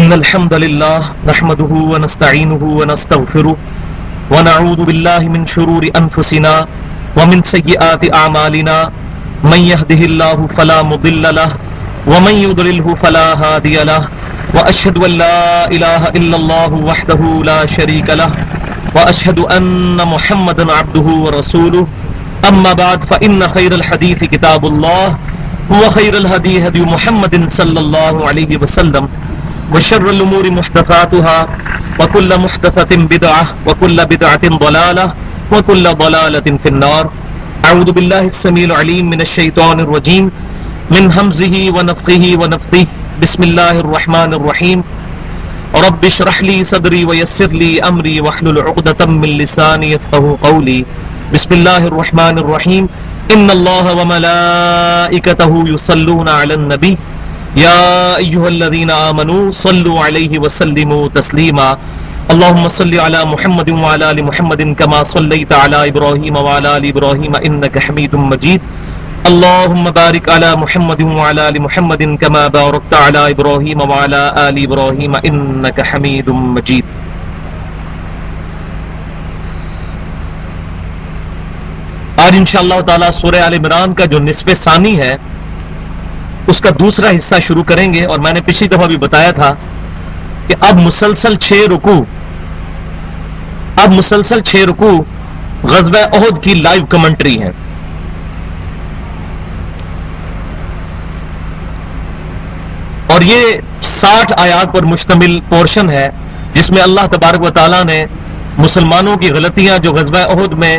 إن الحمد لله نحمده ونستعينه ونستغفره ونعوذ بالله من شرور أنفسنا ومن سيئات أعمالنا من يهده الله فلا مضل له ومن يضلله فلا هادي له وأشهد أن لا إله إلا الله وحده لا شريك له وأشهد أن محمدا عبده ورسوله أما بعد فإن خير الحديث كتاب الله وخير الهدي هدي محمد صلى الله عليه وسلم وشر الأمور محدثاتها وكل محدثة بدعة وكل بدعة ضلالة وكل ضلالة في النار. أعوذ بالله السميع العليم من الشيطان الرجيم من همزه ونفخه ونفثه. بسم الله الرحمن الرحيم. رب اشرح لي صدري ويسر لي أمري واحلل عقدة من لساني يفقهوا قولي. بسم الله الرحمن الرحيم. إن الله وملائكته يصلون على النبي يا أيها الذين آمنوا صلوا عليه وسلموا تسليما. اللهم صل على محمد وعلى آل محمد كما صليت على إبراهيم وعلى آل إبراهيم إنك حميد مجيد. اللهم بارك على محمد وعلى آل محمد كما باركت على إبراهيم وعلى آل إبراهيم إنك حميد مجيد. آج انشاءاللہ تعالی سورہ آل عمران کا جو نصف ثانی ہے اس کا دوسرا حصہ شروع کریں گے. اور میں نے پچھلی دفعہ بھی بتایا تھا کہ اب مسلسل 6 رکوع غزوہ احد کی لائیو کمنٹری ہے. اور یہ 60 آیات پر مشتمل پورشن ہے جس میں اللہ تبارک و تعالیٰ نے مسلمانوں کی غلطیاں جو غزوہ احد میں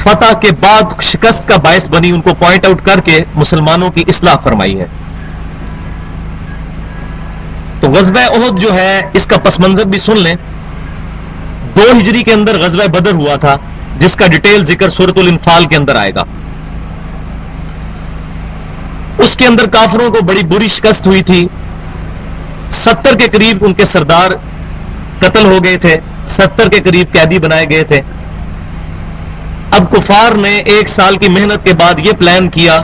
فتح کے بعد شکست کا باعث بنی ان کو پوائنٹ آؤٹ کر کے مسلمانوں کی اصلاح فرمائی ہے. تو غزوہ احد جو ہے اس کا پس منظر بھی سن لیں. 2 ہجری کے اندر غزوہ بدر ہوا تھا جس کا ڈیٹیل ذکر سورۃ الانفال کے اندر آئے گا. اس کے اندر کافروں کو بڑی بری شکست ہوئی تھی. 70 کے قریب ان کے سردار قتل ہو گئے تھے, 70 کے قریب قیدی بنائے گئے تھے. اب کفار نے 1 سال کی محنت کے بعد یہ پلان کیا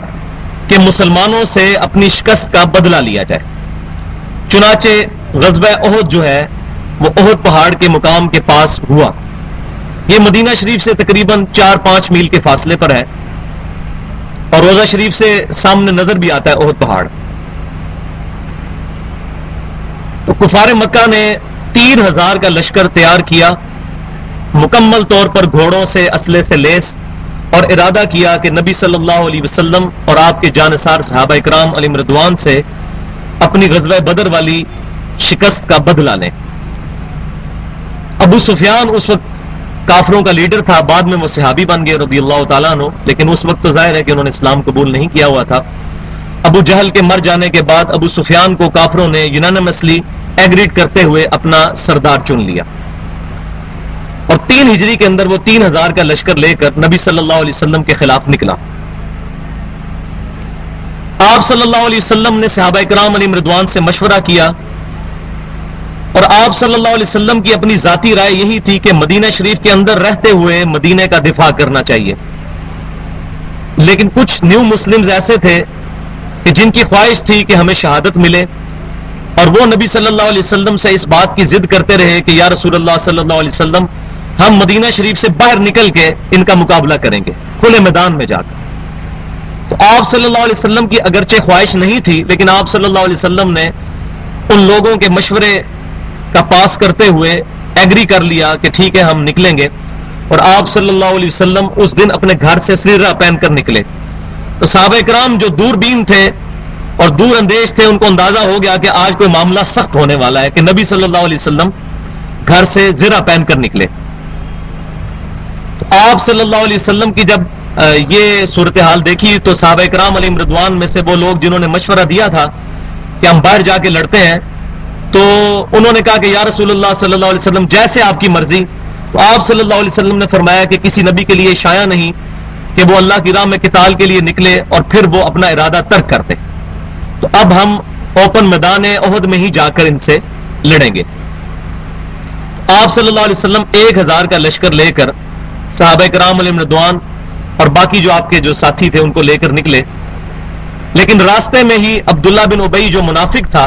کہ مسلمانوں سے اپنی شکست کا بدلہ لیا جائے. چنانچہ غزوہ احد جو ہے وہ احد پہاڑ کے مقام کے پاس ہوا. یہ مدینہ شریف سے تقریباً 4-5 میل کے فاصلے پر ہے اور روضہ شریف سے سامنے نظر بھی آتا ہے احد پہاڑ. تو کفار مکہ نے 3000 کا لشکر تیار کیا, مکمل طور پر گھوڑوں سے اسلحے سے لیس, اور ارادہ کیا کہ نبی صلی اللہ علیہ وسلم اور آپ کے جانثار صحابہ اکرام علیہم رضوان سے اپنی غزوہ بدر والی شکست کا بدلہ لیں. ابو سفیان اس وقت کافروں کا لیڈر تھا, بعد میں وہ صحابی بن گئے رضی اللہ تعالیٰ عنہ, لیکن اس وقت تو ظاہر ہے کہ انہوں نے اسلام قبول نہیں کیا ہوا تھا. ابو جہل کے مر جانے کے بعد ابو سفیان کو کافروں نے یونانیمسلی ایگریڈ کرتے ہوئے اپنا سردار چن لیا اور 3 ہجری کے اندر وہ 3000 کا لشکر لے کر نبی صلی اللہ علیہ وسلم کے خلاف نکلا. آپ صلی اللہ علیہ وسلم نے صحابہ اکرام علیہم رضوان سے مشورہ کیا اور آپ صلی اللہ علیہ وسلم کی اپنی ذاتی رائے یہی تھی کہ مدینہ شریف کے اندر رہتے ہوئے مدینہ کا دفاع کرنا چاہیے. لیکن کچھ نیو مسلمز ایسے تھے کہ جن کی خواہش تھی کہ ہمیں شہادت ملے, اور وہ نبی صلی اللہ علیہ وسلم سے اس بات کی ضد کرتے رہے کہ یا رسول اللہ صلی اللہ علیہ وسلم ہم مدینہ شریف سے باہر نکل کے ان کا مقابلہ کریں گے کھلے میدان میں جا کر. تو آپ صلی اللہ علیہ وسلم کی اگرچہ خواہش نہیں تھی, لیکن آپ صلی اللہ علیہ وسلم نے ان لوگوں کے مشورے کا پاس کرتے ہوئے ایگری کر لیا کہ ٹھیک ہے ہم نکلیں گے. اور آپ صلی اللہ علیہ وسلم اس دن اپنے گھر سے سریرا پہن کر نکلے. تو صحابہ کرام جو دوربین تھے اور دور اندیش تھے ان کو اندازہ ہو گیا کہ آج کوئی معاملہ سخت ہونے والا ہے کہ نبی صلی اللہ علیہ وسلم گھر سے زرہ پہن کر نکلے. تو آپ صلی اللہ علیہ وسلم کی جب یہ صورتحال دیکھی تو صحابہ کرام علیہم رضوان میں سے وہ لوگ جنہوں نے مشورہ دیا تھا کہ ہم باہر جا کے لڑتے ہیں, تو انہوں نے کہا کہ یا رسول اللہ صلی اللہ علیہ وسلم جیسے آپ کی مرضی. تو آپ صلی اللہ علیہ وسلم نے فرمایا کہ کسی نبی کے لیے شایع نہیں کہ وہ اللہ کی راہ میں قتال کے لیے نکلے اور پھر وہ اپنا ارادہ ترک کر دے. تو اب ہم اوپن میدان احد میں ہی جا کر ان سے لڑیں گے. آپ صلی اللہ علیہ وسلم 1000 کا لشکر لے کر صحابہ کرام علیہم رضوان اور باقی جو آپ کے جو ساتھی تھے ان کو لے کر نکلے. لیکن راستے میں ہی عبداللہ بن ابی جو منافق تھا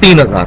3000।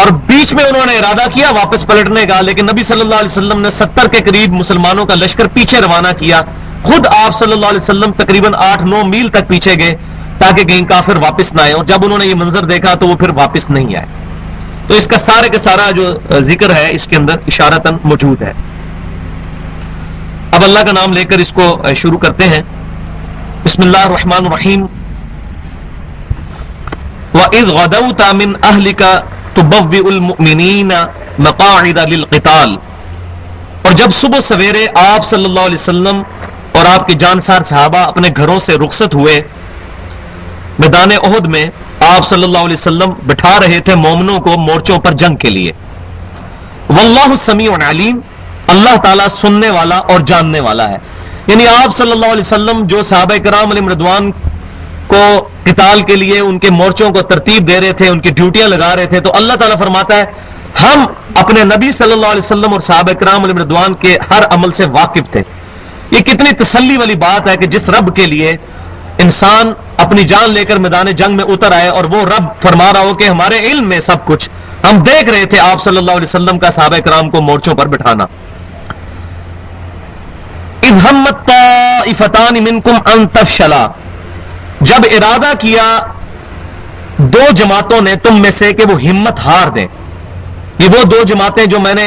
اور بیچ میں انہوں نے ارادہ کیا واپس پلٹنے کا، لیکن نبی صلی اللہ علیہ وسلم نے 70 کے قریب مسلمانوں کا لشکر پیچھے روانہ کیا. خود آپ صلی اللہ علیہ وسلم تقریباً 8-9 میل تک پیچھے گئے تاکہ کہیں کافر واپس نہ آئے، اور جب انہوں نے یہ منظر دیکھا تو وہ پھر واپس نہیں آئے. تو اس کا سارے کا سارا جو ذکر ہے اس کے اندر اشارتاً موجود ہے. اب اللہ کا نام لے کر اس کو شروع کرتے ہیں. بسم اللہ الرحمن الرحیم. وَإِذْ غَدَوْتَ مِنْ أَهْلِكَ تُبَوِّئُ الْمُؤْمِنِينَ مَقَاعِدَ لِلْقِتَالِ. اور جب صبح سویرے آپ صلی اللہ علیہ وسلم اور آپ کے جانسار صحابہ اپنے گھروں سے رخصت ہوئے، میدان احد میں آپ صلی اللہ علیہ وسلم بٹھا رہے تھے مومنوں کو مورچوں پر جنگ کے لیے. واللہ سمیع علیم، اللہ تعالیٰ سننے والا اور جاننے والا ہے. یعنی آپ صلی اللہ علیہ وسلم جو صحابہ کرام علیہم رضوان کو قتال کے لیے ان کے مورچوں کو ترتیب دے رہے تھے، ان کی ڈیوٹیاں لگا رہے تھے، تو اللہ تعالیٰ فرماتا ہے ہم اپنے نبی صلی اللہ علیہ وسلم اور صحابہ کرام علیہم رضوان کے ہر عمل سے واقف تھے. یہ کتنی تسلی والی بات ہے کہ جس رب کے لیے انسان اپنی جان لے کر میدان جنگ میں اتر آئے اور وہ رب فرما رہا ہو کہ ہمارے علم میں سب کچھ، ہم دیکھ رہے تھے آپ صلی اللہ علیہ وسلم کا صحابہ کرام کو مورچوں پر بٹھانا. اذ ہمت طائفتان منکم ان تفشلا، جب ارادہ کیا دو جماعتوں نے تم میں سے کہ وہ ہمت ہار دیں. یہ وہ دو جماعتیں جو میں نے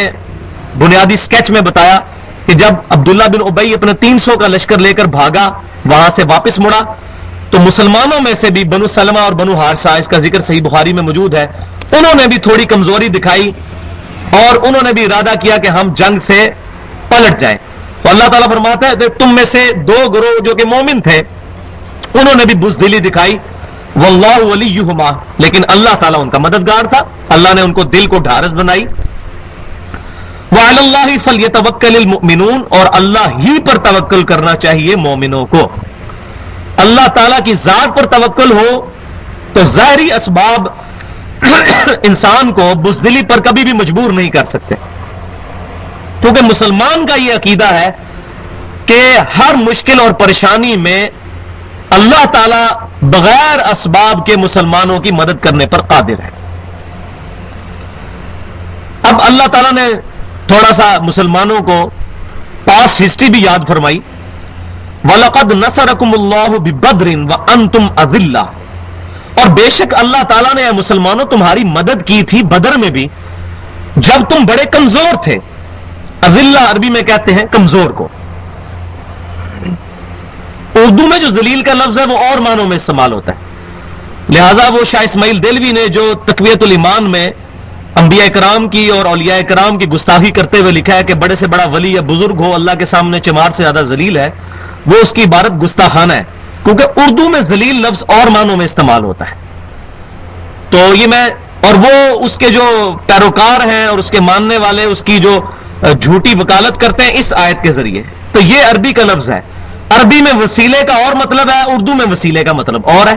بنیادی سکیچ میں بتایا کہ جب عبداللہ بن ابی اپنے 300 کا لشکر لے کر بھاگا، وہاں سے واپس مڑا، تو مسلمانوں میں سے بھی بنو سلمہ اور بنو حارثہ، اس کا ذکر صحیح بخاری میں موجود ہے، انہوں نے بھی تھوڑی کمزوری دکھائی اور انہوں نے بھی ارادہ کیا کہ ہم جنگ سے پلٹ جائیں. تو اللہ تعالیٰ فرماتا ہے تم میں سے دو گروہ جو کہ مومن تھے انہوں نے بھی بزدلی دکھائی. واللہ ولیہما، لیکن اللہ تعالیٰ ان کا مددگار تھا، اللہ نے ان کو دل کو ڈھارس بنائی. وعلی اللہ فلیتوکل المؤمنون، اور اللہ ہی پر توکل کرنا چاہیے مومنوں کو. اللہ تعالیٰ کی ذات پر توکل ہو تو ظاہری اسباب انسان کو بزدلی پر کبھی بھی مجبور نہیں کر سکتے، کیونکہ مسلمان کا یہ عقیدہ ہے کہ ہر مشکل اور پریشانی میں اللہ تعالیٰ بغیر اسباب کے مسلمانوں کی مدد کرنے پر قادر ہے. اب اللہ تعالیٰ نے تھوڑا سا مسلمانوں کو پاسٹ ہسٹری بھی یاد فرمائی. وَلَقَدْ نَصَرَكُمُ اللَّهُ بِبَدْرٍ وَأَنْتُمْ أَذِلَّةٌ، اور بے شک اللہ تعالیٰ نے اے مسلمانوں تمہاری مدد کی تھی بدر میں بھی جب تم بڑے کمزور تھے. اذلہ عربی میں کہتے ہیں کمزور کو. اردو میں جو ذلیل کا لفظ ہے وہ اور معنوں میں استعمال ہوتا ہے، لہٰذا وہ شاہ اسماعیل دہلوی نے جو تقویت الایمان میں انبیاء کرام کی اور اولیاء کرام کی گستاخی کرتے ہوئے لکھا ہے کہ بڑے سے بڑا ولی یا بزرگ ہو اللہ کے سامنے چمار سے زیادہ ذلیل ہے، وہ اس کی عبارت گستاخانہ ہے، کیونکہ اردو میں ذلیل لفظ اور معنوں میں استعمال ہوتا ہے. تو یہ میں اور وہ اس کے جو پیروکار ہیں اور اس کے ماننے والے اس کی جو جھوٹی وکالت کرتے ہیں اس آیت کے ذریعے. تو یہ عربی کا لفظ ہے، عربی میں وسیلے کا اور مطلب ہے، اردو میں وسیلے کا مطلب اور ہے.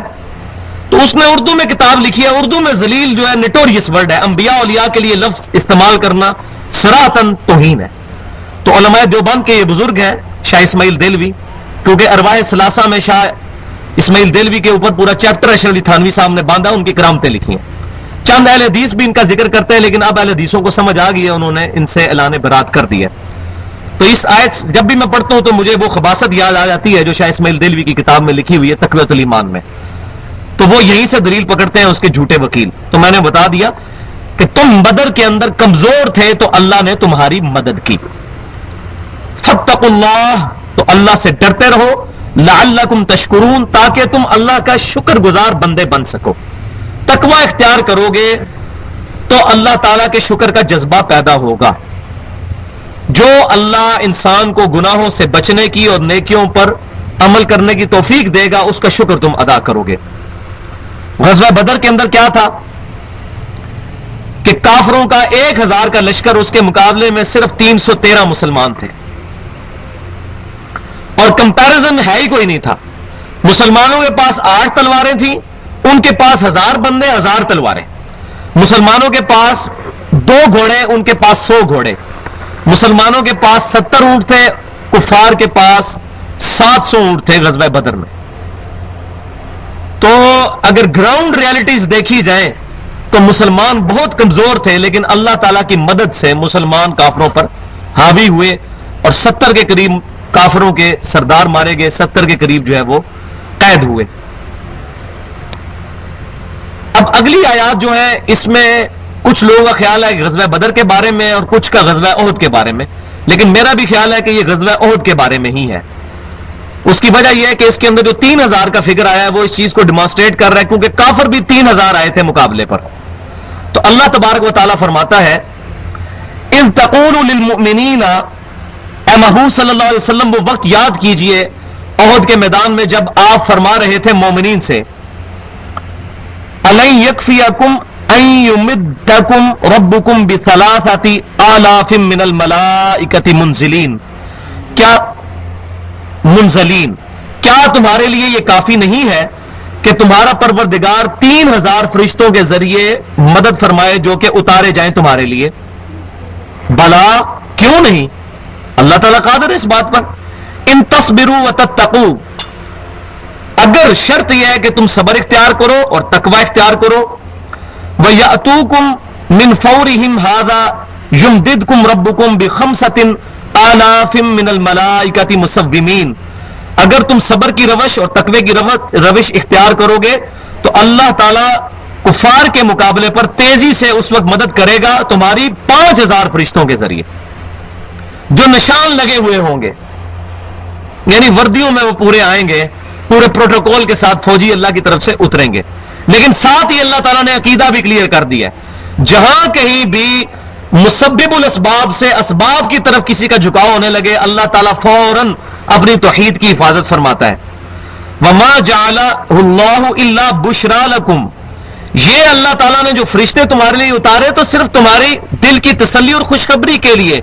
تو اس نے اردو میں کتاب لکھی ہے. اردو میں ذلیل جو ہے نٹوریس ورڈ ہے، انبیاء اولیاء کے لیے لفظ استعمال کرنا صراحتاً توہین ہے. تو علماء دیوبند کے یہ بزرگ ہیں شاہ اسماعیل دہلوی، کیونکہ ارواح ثلاثہ میں شاہ اسماعیل دہلوی کے اوپر پورا چیپٹر اشرف علی تھانوی صاحب نے باندھا، ان کی کرامتیں لکھی ہیں. چند اہل حدیث بھی ان کا ذکر کرتے ہیں، لیکن اب اہل حدیثوں کو سمجھ آ گئی ہے، انہوں نے ان سے اعلان برات کر دیا. تو اس آیت جب بھی میں پڑھتا ہوں تو مجھے وہ خباثت یاد آ جاتی ہے جو شاہ اسماعیل دہلوی کی کتاب میں لکھی ہوئی ہے تقویت الایمان میں. تو وہ یہیں سے دلیل پکڑتے ہیں اس کے جھوٹے وکیل. تو میں نے بتا دیا کہ تم بدر کے اندر کمزور تھے تو اللہ نے تمہاری مدد کی. فاتقوا اللہ، تو اللہ سے ڈرتے رہو، لعلکم تشکرون، تاکہ تم اللہ کا شکر گزار بندے بن سکو. تقوی اختیار کرو گے تو اللہ تعالیٰ کے شکر کا جذبہ پیدا ہوگا. جو اللہ انسان کو گناہوں سے بچنے کی اور نیکیوں پر عمل کرنے کی توفیق دے گا اس کا شکر تم ادا کرو گے. غزوہ بدر کے اندر کیا تھا کہ کافروں کا 1000 کا لشکر، اس کے مقابلے میں صرف 313 مسلمان تھے، اور کمپیرزن ہے ہی کوئی نہیں تھا. مسلمانوں کے پاس 8 تلواریں تھیں، ان کے پاس 1000 بندے 1000 تلواریں. مسلمانوں کے پاس 2 گھوڑے، ان کے پاس 100 گھوڑے. مسلمانوں کے پاس 70 اونٹ تھے، کفار کے پاس 700 اونٹ تھے غزوہ بدر میں. تو اگر گراؤنڈ ریالٹیز دیکھی جائیں تو مسلمان بہت کمزور تھے، لیکن اللہ تعالیٰ کی مدد سے مسلمان کافروں پر حاوی ہوئے اور 70 کے قریب کافروں کے سردار مارے گئے، 70 کے قریب جو ہے وہ قید ہوئے۔ اب اگلی آیات جو ہے اس میں کچھ لوگوں کا خیال ہے کہ غزوہ بدر کے بارے میں اور کچھ کا غزوہ احد کے بارے میں، لیکن میرا بھی خیال ہے کہ یہ غزوہ احد کے بارے میں ہی ہے۔ اس کی وجہ یہ ہے کہ اس کے اندر جو 3000 کا فگر آیا ہے وہ اس چیز کو ڈیمانسٹریٹ کر رہا ہے، کیونکہ کافر بھی 3000 آئے تھے مقابلے پر۔ تو اللہ تبارک و تعالیٰ فرماتا ہے اذ تقول للمؤمنین، اے محبوب صلی اللہ علیہ وسلم وہ وقت یاد کیجئے احد کے میدان میں جب آپ فرما رہے تھے مومنین سے، الن یکفیکم ان یمدکم ربکم بثلاثۃ آلاف من الملائکۃ منزلین، کیا تمہارے لیے یہ کافی نہیں ہے کہ تمہارا پروردگار 3000 فرشتوں کے ذریعے مدد فرمائے جو کہ اتارے جائیں تمہارے لیے؟ بلا، کیوں نہیں، اللہ تعالیٰ قادر ہے اس بات پر۔ ان تصبروا وتتقوا، اگر شرط یہ ہے کہ تم صبر اختیار کرو اور تقوی اختیار کرو، وَيَأْتُوكُمْ مِنْ فَوْرِهِمْ هَذَا يُمْدِدْكُمْ رَبُّكُمْ بِخَمْسَةٍ آلَافٍ مِنَ الْمَلَائِكَةِ مُصَوِّمِينَ، اگر تم صبر کی روش اور تقوی کی روش اختیار کرو گے تو اللہ تعالیٰ کفار کے مقابلے پر تیزی سے اس وقت مدد کرے گا تمہاری 5000 فرشتوں کے ذریعے جو نشان لگے ہوئے ہوں گے، یعنی وردیوں میں وہ پورے آئیں گے، پورے پروٹوکول کے ساتھ فوجی اللہ کی طرف سے اتریں گے۔ لیکن ساتھ ہی اللہ تعالیٰ نے عقیدہ بھی کلیئر کر دیا ہے، جہاں کہیں بھی مسبب الاسباب سے اسباب کی طرف کسی کا جھکاؤ ہونے لگے، اللہ تعالیٰ فوراً اپنی توحید کی حفاظت فرماتا ہے۔ وما جعلہ اللہ الا بشرا لکم، یہ اللہ تعالیٰ نے جو فرشتے تمہارے لیے اتارے تو صرف تمہاری دل کی تسلی اور خوشخبری کے لیے،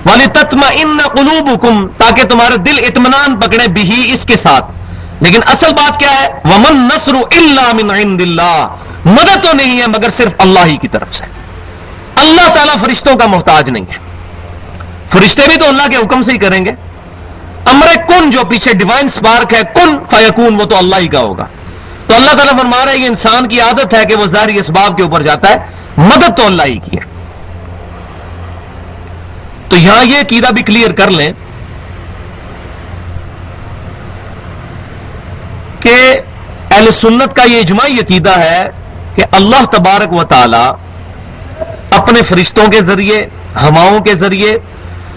وَلِتَطْمَئِنَّ قُلُوبُكُمْ، تاکہ تمہارے دل اطمینان پکڑے بھی اس کے ساتھ۔ لیکن اصل بات کیا ہے؟ وَمَن نَّصْرُ إِلَّا مِنْ عِنْدِ اللَّهِ، مدد تو نہیں ہے مگر صرف اللہ ہی کی طرف سے۔ اللہ تعالیٰ فرشتوں کا محتاج نہیں ہے، فرشتے بھی تو اللہ کے حکم سے ہی کریں گے۔ امر کن جو پیچھے ڈیوائن سپارک ہے، کن فیکون، وہ تو اللہ ہی کا ہوگا۔ تو اللہ تعالیٰ فرما رہا ہے یہ انسان کی عادت ہے کہ وہ ظاہری اسباب کے اوپر جاتا ہے، مدد تو اللہ ہی کی ہے۔ تو یہاں یہ عقیدہ بھی کلیئر کر لیں کہ اہل سنت کا یہ اجماعی عقیدہ ہے کہ اللہ تبارک و تعالی اپنے فرشتوں کے ذریعے، ہواؤں کے ذریعے،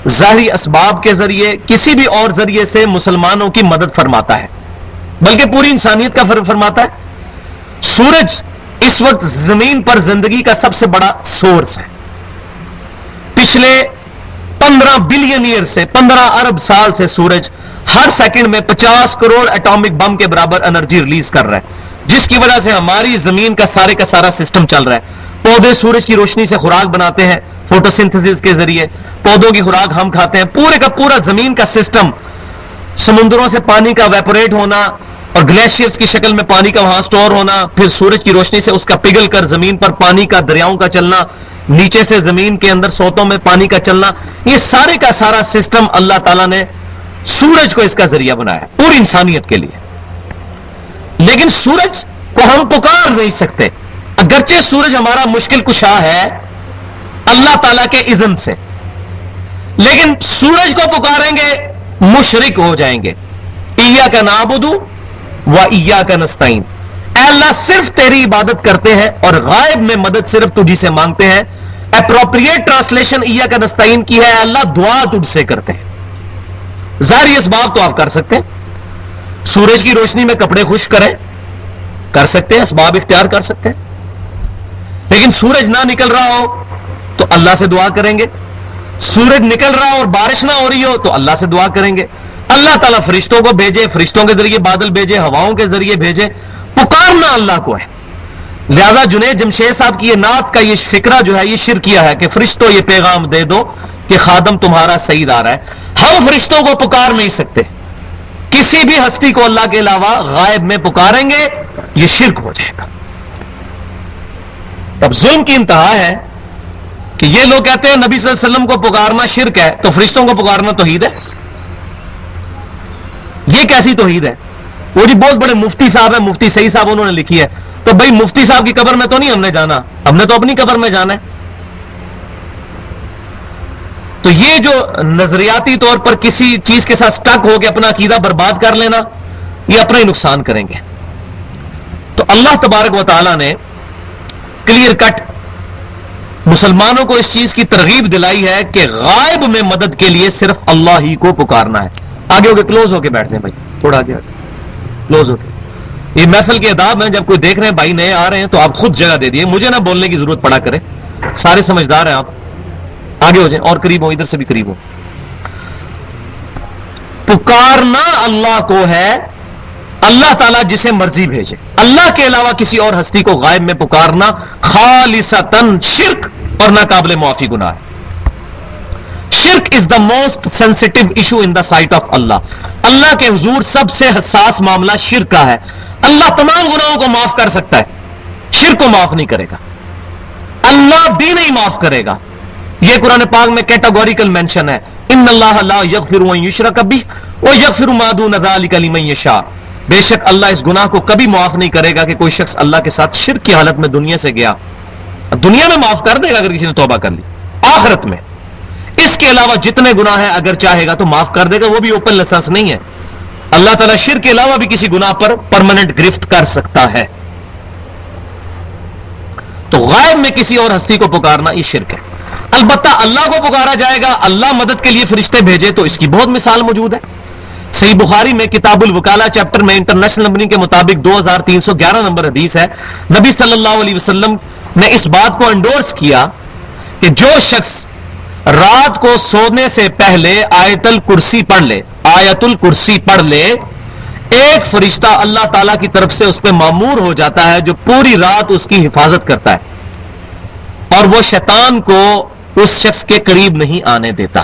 ظاہری اسباب کے ذریعے، کسی بھی اور ذریعے سے مسلمانوں کی مدد فرماتا ہے، بلکہ پوری انسانیت کا فرماتا ہے۔ سورج اس وقت زمین پر زندگی کا سب سے بڑا سورس ہے۔ پچھلے 15 بلین ایئر سے، 15 ارب سال سے سورج ہر سیکنڈ میں 50 کروڑ ایٹامک بم کے برابر انرجی ریلیز کر رہا ہے، جس کی وجہ سے ہماری زمین کا سارا سسٹم چل رہا ہے۔ پودے سورج کی روشنی سے خوراک بناتے ہیں فوٹوسنتھسس کے ذریعے، پودوں کی خوراک ہم کھاتے ہیں۔ پورے کا پورا زمین کا سسٹم، سمندروں سے پانی کا ویپوریٹ ہونا اور گلیشیئرز کی شکل میں پانی کا وہاں سٹور ہونا، پھر سورج کی روشنی سے اس کا پگھل کر زمین پر پانی کا، دریاؤں کا چلنا، نیچے سے زمین کے اندر سوتوں میں پانی کا چلنا، یہ سارے کا سارا سسٹم اللہ تعالیٰ نے سورج کو اس کا ذریعہ بنایا پوری انسانیت کے لیے۔ لیکن سورج کو ہم پکار نہیں سکتے، اگرچہ سورج ہمارا مشکل کشا ہے اللہ تعالیٰ کے اذن سے، لیکن سورج کو پکاریں گے مشرک ہو جائیں گے۔ ایاک نعبد و ایاک نستعین، اے اللہ صرف تیری عبادت کرتے ہیں اور غائب میں مدد صرف تجھی سے مانگتے ہیں۔ اپروپریٹ ٹرانسلیشن ایاک نستعین کی ہے، اللہ دعا تجھ سے کرتے ہیں۔ ظاہری اسباب تو آپ کر سکتے ہیں، سورج کی روشنی میں کپڑے خشک کریں، کر سکتے ہیں، اسباب اختیار کر سکتے ہیں، لیکن سورج نہ نکل رہا ہو تو اللہ سے دعا کریں گے، سورج نکل رہا ہو اور بارش نہ ہو رہی ہو تو اللہ سے دعا کریں گے۔ اللہ تعالیٰ فرشتوں کو بھیجے، فرشتوں کے ذریعے بادل بھیجے، ہواؤں کے ذریعے بھیجے، پکارنا اللہ کو ہے۔ لہذا جنید جمشید صاحب کی یہ نعت کا یہ فکرہ جو ہے یہ شرکیہ ہے کہ فرشتوں یہ پیغام دے دو کہ خادم تمہارا سعید آ رہا ہے۔ ہم فرشتوں کو پکار نہیں سکتے، کسی بھی ہستی کو اللہ کے علاوہ غائب میں پکاریں گے یہ شرک ہو جائے گا۔ تب ظلم کی انتہا ہے کہ یہ لوگ کہتے ہیں نبی صلی اللہ علیہ وسلم کو پکارنا شرک ہے، تو فرشتوں کو پکارنا توحید ہے؟ یہ کیسی توحید ہے؟ وہ جی بہت بڑے مفتی صاحب ہیں، مفتی صحیح صاحب انہوں نے لکھی ہے، تو تو بھائی مفتی صاحب کی قبر میں تو نہیں ہم نے جانا، ہم نے تو اپنی قبر میں جانا ہے. تو یہ جو نظریاتی طور پر کسی چیز کے ساتھ سٹک ہو کے اپنا عقیدہ برباد کر لینا، یہ اپنا ہی نقصان کریں گے. تو اللہ تبارک و تعالی نے کلیئر کٹ مسلمانوں کو اس چیز کی ترغیب دلائی ہے کہ غائب میں مدد کے لیے صرف اللہ ہی کو پکارنا ہے. آگے ہو کے کلوز ہو کے بیٹھ جائیں بھائی، تھوڑا آگے کلوز ہو کے. یہ محفل کے آداب ہیں، جب کوئی دیکھ رہے ہیں بھائی نئے آ رہے ہیں تو آپ خود جگہ دے دیے، مجھے نہ بولنے کی ضرورت پڑا کرے، سارے سمجھدار ہیں آپ. آگے ہو جائیں اور قریب ہو، ادھر سے بھی قریب ہو. پکارنا اللہ کو ہے، اللہ تعالیٰ جسے مرضی بھیجے. اللہ کے علاوہ کسی اور ہستی کو غائب میں پکارنا خالصتاً شرک اور ناقابل معافی گناہ ہے. شرک is the most sensitive issue in the sight of Allah. Allah کے حضور سب سے حساس معاملہ شرک کا ہے. اللہ تمام گناہوں کو معاف کر سکتا ہے، شرک کو معاف نہیں کرے گا، اللہ بھی نہیں معاف کرے گا. یہ قرآن پاک میں کیٹاگوریکل مینشن ہے، ان اللہ لا یغفر ان یشرک بہ ویغفر ما دون ذلک لمن یشاء. بے شک اللہ اس گناہ کو کبھی معاف نہیں کرے گا کہ کوئی شخص اللہ کے ساتھ شرک کی حالت میں دنیا سے گیا. دنیا میں معاف کر دے گا اگر کسی نے توبہ کر لی، آخرت میں اس کے علاوہ جتنے گناہ ہیں اگر چاہے گا تو معاف کر دے گا. وہ بھی اوپن لائسنس نہیں ہے. اللہ تعالیٰ شرک کے علاوہ بھی کسی گناہ پر پرماننٹ گرفت کر سکتا ہے. تو غائب میں کسی اور ہستی کو پکارنا یہ شرک ہے. البتہ اللہ کو پکارا جائے گا، اللہ مدد کے لیے فرشتے بھیجے، تو اس کی بہت مثال موجود ہے. صحیح بخاری میں کتاب الوکالہ چیپٹر میں انٹرنیشنل نمبرنگ کے مطابق 2311 نمبر حدیث ہے. نبی صلی اللہ علیہ وسلم نے اس بات کو انڈورس کیا کہ جو شخص رات کو سونے سے پہلے آیت الکرسی پڑھ لے، ایک فرشتہ اللہ تعالیٰ کی طرف سے اس پہ مامور ہو جاتا ہے جو پوری رات اس کی حفاظت کرتا ہے اور وہ شیطان کو اس شخص کے قریب نہیں آنے دیتا.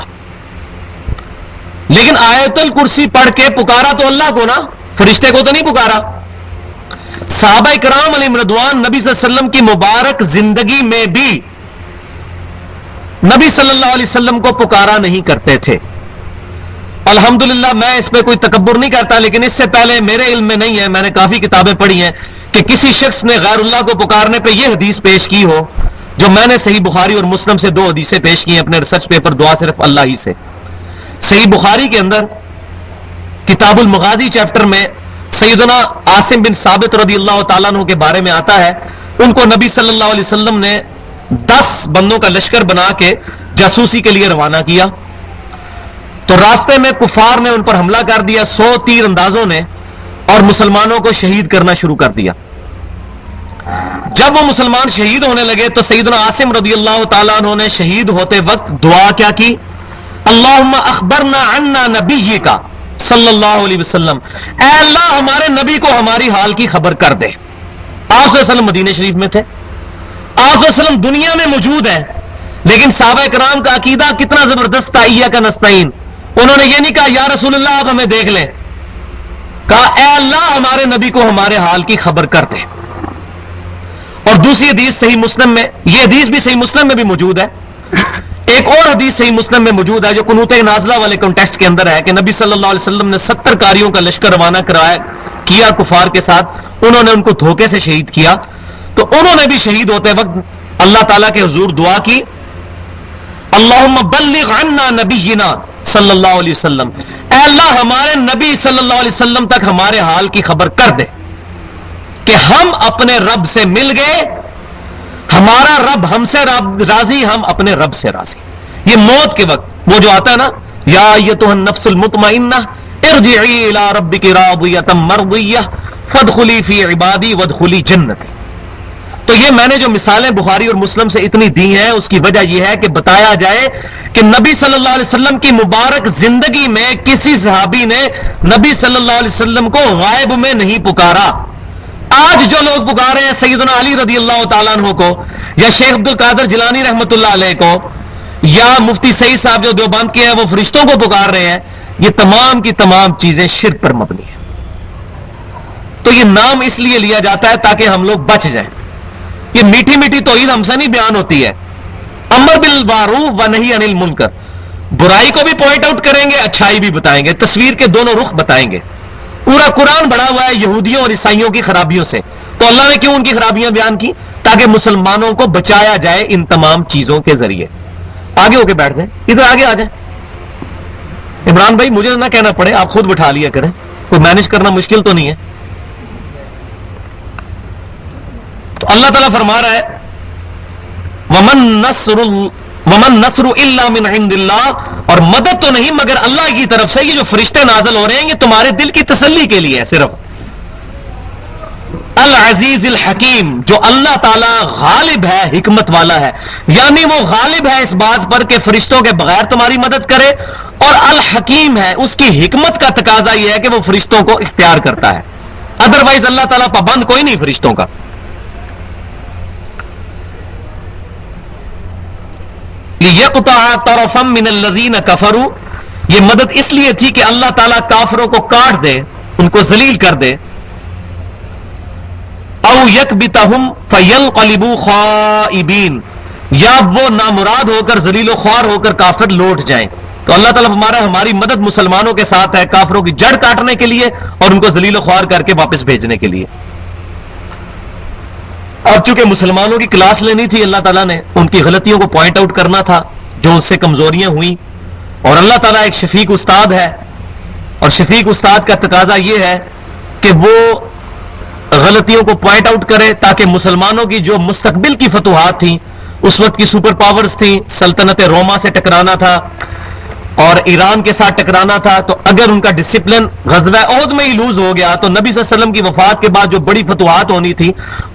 لیکن آیت الکرسی پڑھ کے پکارا تو اللہ کو نا، فرشتے کو تو نہیں پکارا. صحابہ کرام علیہم رضوان نبی صلی اللہ علیہ وسلم کی مبارک زندگی میں بھی نبی صلی اللہ علیہ وسلم کو پکارا نہیں کرتے تھے. الحمدللہ میں اس پہ کوئی تکبر نہیں کرتا، لیکن اس سے پہلے میرے علم میں نہیں ہے، میں نے کافی کتابیں پڑھی ہیں کہ کسی شخص نے غیر اللہ کو پکارنے پہ یہ حدیث پیش کی ہو جو میں نے صحیح بخاری اور مسلم سے 2 حدیثیں پیش کی ہیں اپنے ریسرچ پیپر دعا صرف اللہ ہی سے. صحیح بخاری کے اندر کتاب المغازی چیپٹر میں سیدنا عاصم بن ثابت رضی اللہ تعالیٰ عنہ کے بارے میں آتا ہے. ان کو نبی صلی اللہ علیہ وسلم نے 10 بندوں کا لشکر بنا کے جاسوسی کے لیے روانہ کیا. تو راستے میں کفار نے ان پر حملہ کر دیا 100 تیر اندازوں نے اور مسلمانوں کو شہید کرنا شروع کر دیا. جب وہ مسلمان شہید ہونے لگے تو سیدنا عاصم رضی اللہ تعالیٰ عنہ نے شہید ہوتے وقت دعا کیا کی؟ اللہم اخبرنا عنا نبیک صلی اللہ علیہ وسلم، اے اللہ ہمارے نبی کو ہماری حال کی خبر کر دے. آپ صلی اللہ علیہ وسلم مدینہ شریف میں تھے، آپ صلی اللہ علیہ وسلم دنیا میں موجود ہیں، لیکن صحابہ کرام کا عقیدہ کتنا زبردست تھا. ایاک نستعین، انہوں نے یہ نہیں کہا یا رسول اللہ آپ ہمیں دیکھ لیں، کہا اے اللہ ہمارے نبی کو ہمارے حال کی خبر کر دے. اور دوسری حدیث صحیح مسلم میں، یہ حدیث بھی صحیح مسلم میں بھی موجود ہے. ایک اور حدیث صحیح مسلم میں موجود ہے جو قنوت نازلہ والے کانٹیکسٹ کے اندر ہے کہ نبی صلی اللہ علیہ وسلم نے 70 کاریوں کا لشکر روانہ کیا کفار کے ساتھ، انہوں نے ان کو دھوکے سے شہید کیا. تو انہوں نے بھی شہید ہوتے وقت اللہ تعالیٰ کے حضور دعا کی، اللہم بلغ عنا نبینا صلی اللہ علیہ وسلم، اے اللہ ہمارے نبی صلی اللہ علیہ وسلم تک ہمارے حال کی خبر کر دے کہ ہم اپنے رب سے مل گئے، ہمارا رب ہم سے راضی، ہم اپنے رب سے راضی. یہ موت کے وقت وہ جو آتا ہے نا، یا ایتھا النفس المطمئنہ ارجعی الی ربک راضیۃ مرضیہ فادخلی فی عبادی وادخلی جنتی. تو یہ میں نے جو مثالیں بخاری اور مسلم سے اتنی دی ہیں اس کی وجہ یہ ہے کہ بتایا جائے کہ نبی صلی اللہ علیہ وسلم کی مبارک زندگی میں کسی صحابی نے نبی صلی اللہ علیہ وسلم کو غائب میں نہیں پکارا. آج جو لوگ پکارے ہیں سیدنا علی رضی اللہ تعالیٰ عنہ کو، یا شیخ عبد القادر جیلانی رحمۃ اللہ علیہ کو، یا مفتی سعید صاحب جو دیوبند کے ہیں وہ فرشتوں کو پکار رہے ہیں، یہ تمام کی تمام چیزیں شرک پر مبنی ہیں. تو یہ نام اس لیے لیا جاتا ہے تاکہ ہم لوگ بچ جائیں. یہ میٹھی میٹھی توحید ہم سے نہیں بیان ہوتی ہے. امر بالمعروف و نہی عن المنکر، برائی کو بھی پوائنٹ آؤٹ کریں گے، اچھائی بھی بتائیں گے، تصویر کے دونوں رخ بتائیں گے. پورا قرآن بڑا ہوا ہے یہودیوں اور عیسائیوں کی خرابیوں سے، تو اللہ نے کیوں ان کی خرابیاں بیان کی؟ تاکہ مسلمانوں کو بچایا جائے ان تمام چیزوں کے ذریعے. آگے ہو کے بیٹھ جائیں، ادھر آگے آ جائیں. عمران بھائی مجھے نہ کہنا پڑے، آپ خود بٹھا لیا کریں، کوئی مینج کرنا مشکل تو نہیں ہے. تو اللہ تعالیٰ فرما رہا ہے وَمَن نَّصْرُ إِلَّا مِنْ عِنْدِ اللَّهِ، اور مدد تو نہیں مگر اللہ کی طرف سے. یہ جو فرشتے نازل ہو رہے ہیں یہ تمہارے دل کی تسلی کے لیے ہے صرف. العزیز الحکیم، جو اللہ تعالیٰ غالب ہے، حکمت والا ہے، یعنی وہ غالب ہے اس بات پر کہ فرشتوں کے بغیر تمہاری مدد کرے، اور الحکیم ہے، اس کی حکمت کا تقاضا یہ ہے کہ وہ فرشتوں کو اختیار کرتا ہے. ادروائز اللہ تعالیٰ پابند کوئی نہیں فرشتوں کا. لِيَقْطَعَ طَرَفًا مِّنَ الَّذِينَ كَفَرُوا، یہ مدد اس لیے تھی کہ اللہ تعالیٰ کافروں کو کاٹ دے، ان کو ذلیل کر دے. او یکبتہم فینقلبوا خائبین، یا وہ نامراد ہو کر، ذلیل و خوار ہو کر کافر لوٹ جائیں. تو اللہ تعالیٰ ہمارا ہماری مدد مسلمانوں کے ساتھ ہے، کافروں کی جڑ کاٹنے کے لیے اور ان کو ذلیل و خوار کر کے واپس بھیجنے کے لیے. اور چونکہ مسلمانوں کی کلاس لینی تھی، اللہ تعالیٰ نے ان کی غلطیوں کو پوائنٹ آؤٹ کرنا تھا جو ان سے کمزوریاں ہوئیں. اور اللہ تعالیٰ ایک شفیق استاد ہے، اور شفیق استاد کا تقاضا یہ ہے کہ وہ غلطیوں کو پوائنٹ آؤٹ کرے تاکہ مسلمانوں کی جو مستقبل کی فتوحات تھیں، اس وقت کی سپر پاورز تھیں، سلطنت روما سے ٹکرانا تھا اور ایران کے ساتھ ٹکرانا تھا، تو اگر ان کا ڈسپلن غزوہ احد میں ہی لوز ہو گیا تو نبی صلی اللہ علیہ وسلم کی وفات کے بعد جو بڑی فتوحات ہونی تھی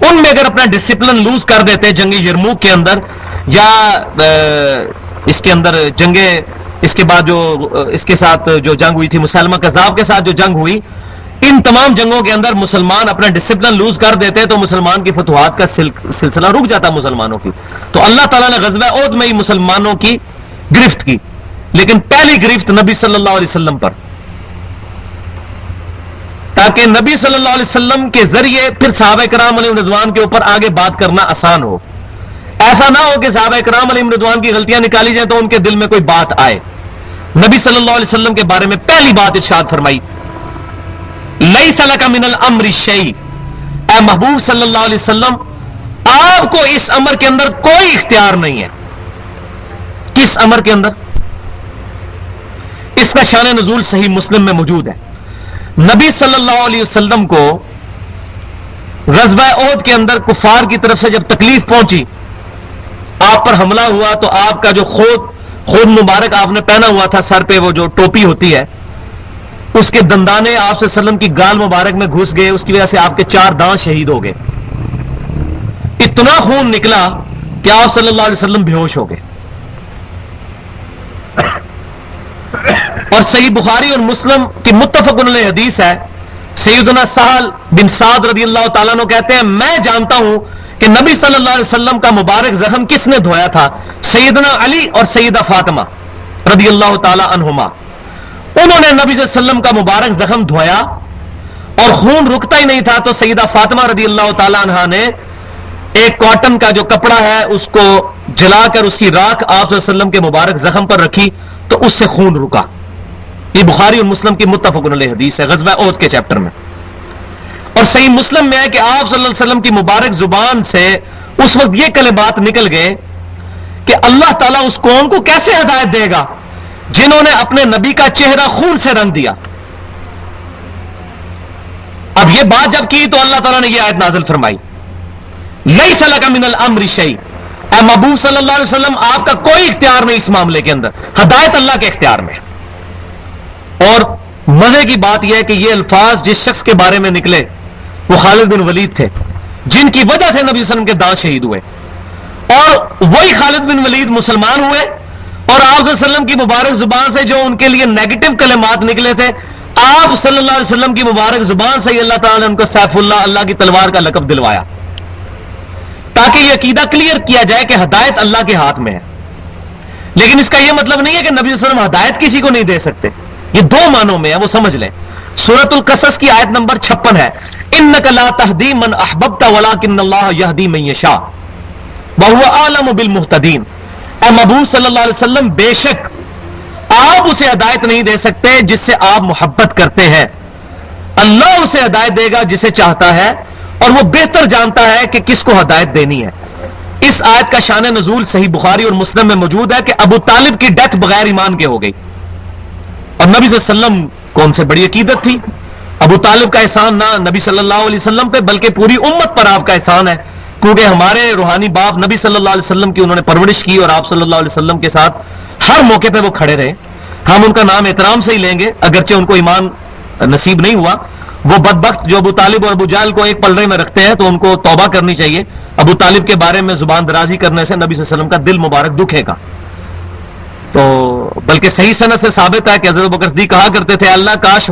ان میں اگر اپنا ڈسپلن لوز کر دیتے جنگ یرموک کے اندر، یا اس کے اندر اس کے بعد جو اس کے ساتھ جو جنگ ہوئی تھی مسلمہ کذاب کے ساتھ جو جنگ ہوئی، ان تمام جنگوں کے اندر مسلمان اپنا ڈسپلن لوز کر دیتے تو مسلمان کی فتوحات کا سلسلہ رک جاتا مسلمانوں کی. تو اللہ تعالیٰ نے غزوہ احد میں ہی مسلمانوں کی گرفت کی، لیکن پہلی گرفت نبی صلی اللہ علیہ وسلم پر، تاکہ نبی صلی اللہ علیہ وسلم کے ذریعے پھر صحابہ کرام علیہم رضوان کے اوپر آگے بات کرنا آسان ہو. ایسا نہ ہو کہ صحابہ کرام علیہم رضوان کی غلطیاں نکالی جائیں تو ان کے دل میں کوئی بات آئے. نبی صلی اللہ علیہ وسلم کے بارے میں پہلی بات ارشاد فرمائی لیس لک من الامر شیء، اے محبوب صلی اللہ علیہ وسلم آپ کو اس امر کے اندر کوئی اختیار نہیں ہے. کس امر کے اندر؟ اس کا شان نزول صحیح مسلم میں موجود ہے. نبی صلی اللہ علیہ وسلم کو غزوہ احد کے اندر کفار کی طرف سے جب تکلیف پہنچی، آپ پر حملہ ہوا، تو آپ کا جو خود مبارک آپ نے پہنا ہوا تھا سر پہ، وہ جو ٹوپی ہوتی ہے، اس کے دندانے آپ صلی اللہ علیہ وسلم کی گال مبارک میں گھس گئے، اس کی وجہ سے آپ کے 4 دانت شہید ہو گئے. اتنا خون نکلا کہ آپ صلی اللہ علیہ وسلم بے ہوش ہو گئے. اور صحیح بخاری اور مسلم کی متفق علیہ حدیث ہے، سیدنا سہل بن سعد رضی اللہ تعالیٰ عنہ کہتے ہیں میں جانتا ہوں کہ نبی صلی اللہ علیہ وسلم کا مبارک زخم کس نے دھویا تھا؟ سیدنا علی اور سیدہ فاطمہ رضی اللہ تعالیٰ عنہما. انہوں نے نبی صلی اللہ علیہ وسلم کا مبارک زخم دھویا اور خون رکتا ہی نہیں تھا، تو سیدہ فاطمہ رضی اللہ تعالیٰ عنہا نے ایک کاٹن کا جو کپڑا ہے اس کو جلا کر اس کی راکھ آپ صلی اللہ علیہ وسلم کے مبارک زخم پر رکھی تو اس سے خون رکا. یہ بخاری اور مسلم کی متفق علیہ حدیث ہے غزوہ احد کے چیپٹر میں. اور صحیح مسلم میں ہے کہ آپ صلی اللہ علیہ وسلم کی مبارک زبان سے اس وقت یہ کلمات نکل گئے کہ اللہ تعالیٰ اس قوم کو کیسے ہدایت دے گا جنہوں نے اپنے نبی کا چہرہ خون سے رنگ دیا. اب یہ بات جب کی تو اللہ تعالیٰ نے یہ آیت نازل فرمائی لیس لک من الامر شیء، اے محبوب صلی اللہ علیہ وسلم آپ کا کوئی اختیار نہیں اس معاملے کے اندر، ہدایت اللہ کے اختیار میں. اور مزے کی بات یہ ہے کہ یہ الفاظ جس شخص کے بارے میں نکلے وہ خالد بن ولید تھے، جن کی وجہ سے نبی صلی اللہ علیہ وسلم کے دانت شہید ہوئے، اور وہی خالد بن ولید مسلمان ہوئے، اور آپ صلی اللہ علیہ وسلم کی مبارک زبان سے جو ان کے لیے نیگیٹو کلمات نکلے تھے، آپ صلی اللہ علیہ وسلم کی مبارک زبان سے ہی اللہ تعالیٰ نے ان کو سیف اللہ، اللہ کی تلوار کا لقب دلوایا، تاکہ یہ عقیدہ کلیئر کیا جائے کہ ہدایت اللہ کے ہاتھ میں ہے. لیکن اس کا یہ مطلب نہیں ہے کہ نبی صلی اللہ علیہ وسلم ہدایت کسی کو نہیں دے سکتے. یہ 2 معنوں میں ہے، وہ سمجھ لیں. سورۃ القصص کی آیت نمبر 56 ہے انک لا تہدی من احببت ولکن اللہ یہدی من یشاء وہو اعلم بالمہتدین. اے محبوب صلی اللہ علیہ وسلم بے شک آپ اسے ہدایت نہیں دے سکتے جس سے آپ محبت کرتے ہیں، اللہ اسے ہدایت دے گا جسے چاہتا ہے، اور وہ بہتر جانتا ہے کہ کس کو ہدایت دینی ہے. اس آیت کا شان نزول صحیح بخاری اور مسلم میں موجود ہے کہ ابو طالب کی ڈیتھ بغیر ایمان کے ہو گئی اور نبی صلی اللہ علیہ وسلم کو ان سے بڑی عقیدت تھی. ابو طالب کا احسان نہ نبی صلی اللہ علیہ وسلم پہ بلکہ پوری امت پر آپ کا احسان ہے, کیونکہ ہمارے روحانی باپ نبی صلی اللہ علیہ وسلم کی انہوں نے پرورش کی اور آپ صلی اللہ علیہ وسلم کے ساتھ ہر موقع پہ وہ کھڑے رہے. ہم ان کا نام احترام سے ہی لیں گے اگرچہ ان کو ایمان نصیب نہیں ہوا. وہ بدبخت جو ابو طالب اور ابو جہل کو ایک پلڑے میں رکھتے ہیں تو ان کو توبہ کرنی چاہیے. ابو طالب کے بارے میں زبان درازی کرنے سے نبی صلی اللہ علیہ وسلم کا دل مبارک دکھے گا. تو بلکہ صحیح سند سے ثابت ہے کہ حضرت ابوبکر صدیق کہا کرتے تھے اللہ کاش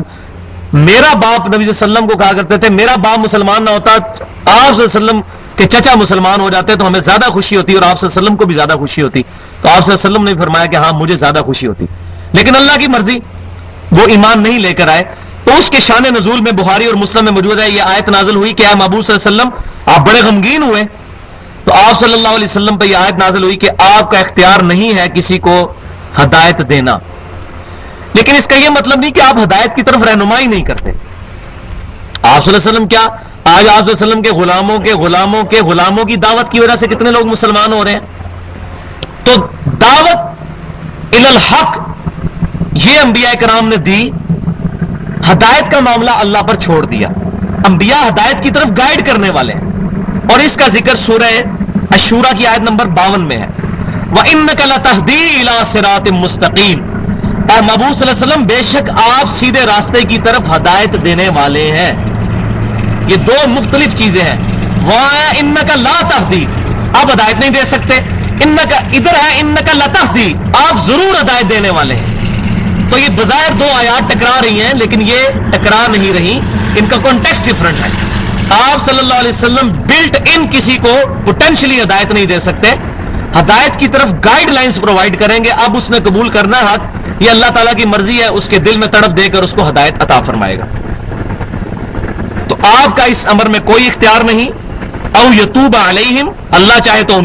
میرا باپ, نبی صلی اللہ علیہ وسلم کو کہا کرتے تھے میرا باپ مسلمان نہ ہوتا, آپ صلی اللہ علیہ وسلم کے چچا مسلمان ہو جاتے تو ہمیں زیادہ خوشی ہوتی اور آپ صلی اللہ علیہ وسلم کو بھی زیادہ خوشی ہوتی. تو آپ صلی اللہ علیہ وسلم نے فرمایا کہ ہاں مجھے زیادہ خوشی ہوتی, لیکن اللہ کی مرضی وہ ایمان نہیں لے کر آئے. تو اس کے شان نزول میں بخاری اور مسلم میں موجود ہے. یہ آیت نازل ہوئی کہ اے محبوب صلی اللہ علیہ وسلم آپ بڑے غمگین ہوئے, تو آپ صلی اللہ علیہ وسلم پہ یہ آیت نازل ہوئی کہ آپ کا اختیار نہیں ہے کسی کو ہدایت دینا, لیکن اس کا یہ مطلب نہیں کہ آپ ہدایت کی طرف رہنمائی نہیں کرتے. آپ صلی اللہ علیہ وسلم کیا آج آپ صلی اللہ علیہ وسلم کے غلاموں کی دعوت کی وجہ سے کتنے لوگ مسلمان ہو رہے ہیں. تو دعوت الی الحق یہ انبیاء کرام نے دی, ہدایت کا معاملہ اللہ پر چھوڑ دیا. انبیاء ہدایت کی طرف گائیڈ کرنے والے ہیں, اور اس کا ذکر سورہ الشورى کی آیت نمبر 52 میں ہے. وَإِنَّكَ لَتَهْدِي إِلَىٰ صِرَاطٍ مُسْتَقِيمٍ, اے محبوب صلی اللہ علیہ وسلم بے شک آپ سیدھے راستے کی طرف ہدایت دینے والے ہیں. یہ دو مختلف چیزیں ہیں. وہاں اِنَّكَ لَا تَهْدِي, آپ ہدایت نہیں دے سکتے. اِنَّكَ ادھر ہے اِنَّكَ لَتَهْدِي, آپ ضرور ہدایت دینے والے ہیں. تو یہ بظاہر دو آیات ٹکرا رہی ہیں, لیکن یہ ٹکرا نہیں رہی, ان کا کانٹیکسٹ ڈفرنٹ ہے. آپ صلی اللہ علیہ وسلم بلٹ ان کسی کو پوٹینشلی ہدایت نہیں دے سکتے, ہدایت کی طرف گائیڈ لائنز پرووائڈ کریں گے. اب اس نے قبول کرنا حق, یہ اللہ تعالیٰ کی مرضی ہے, اس کے دل میں تڑپ دے کر اس کو ہدایت عطا فرمائے گا. تو آپ کا اس امر میں کوئی اختیار نہیں. او یتوب علیہم, اللہ چاہے تو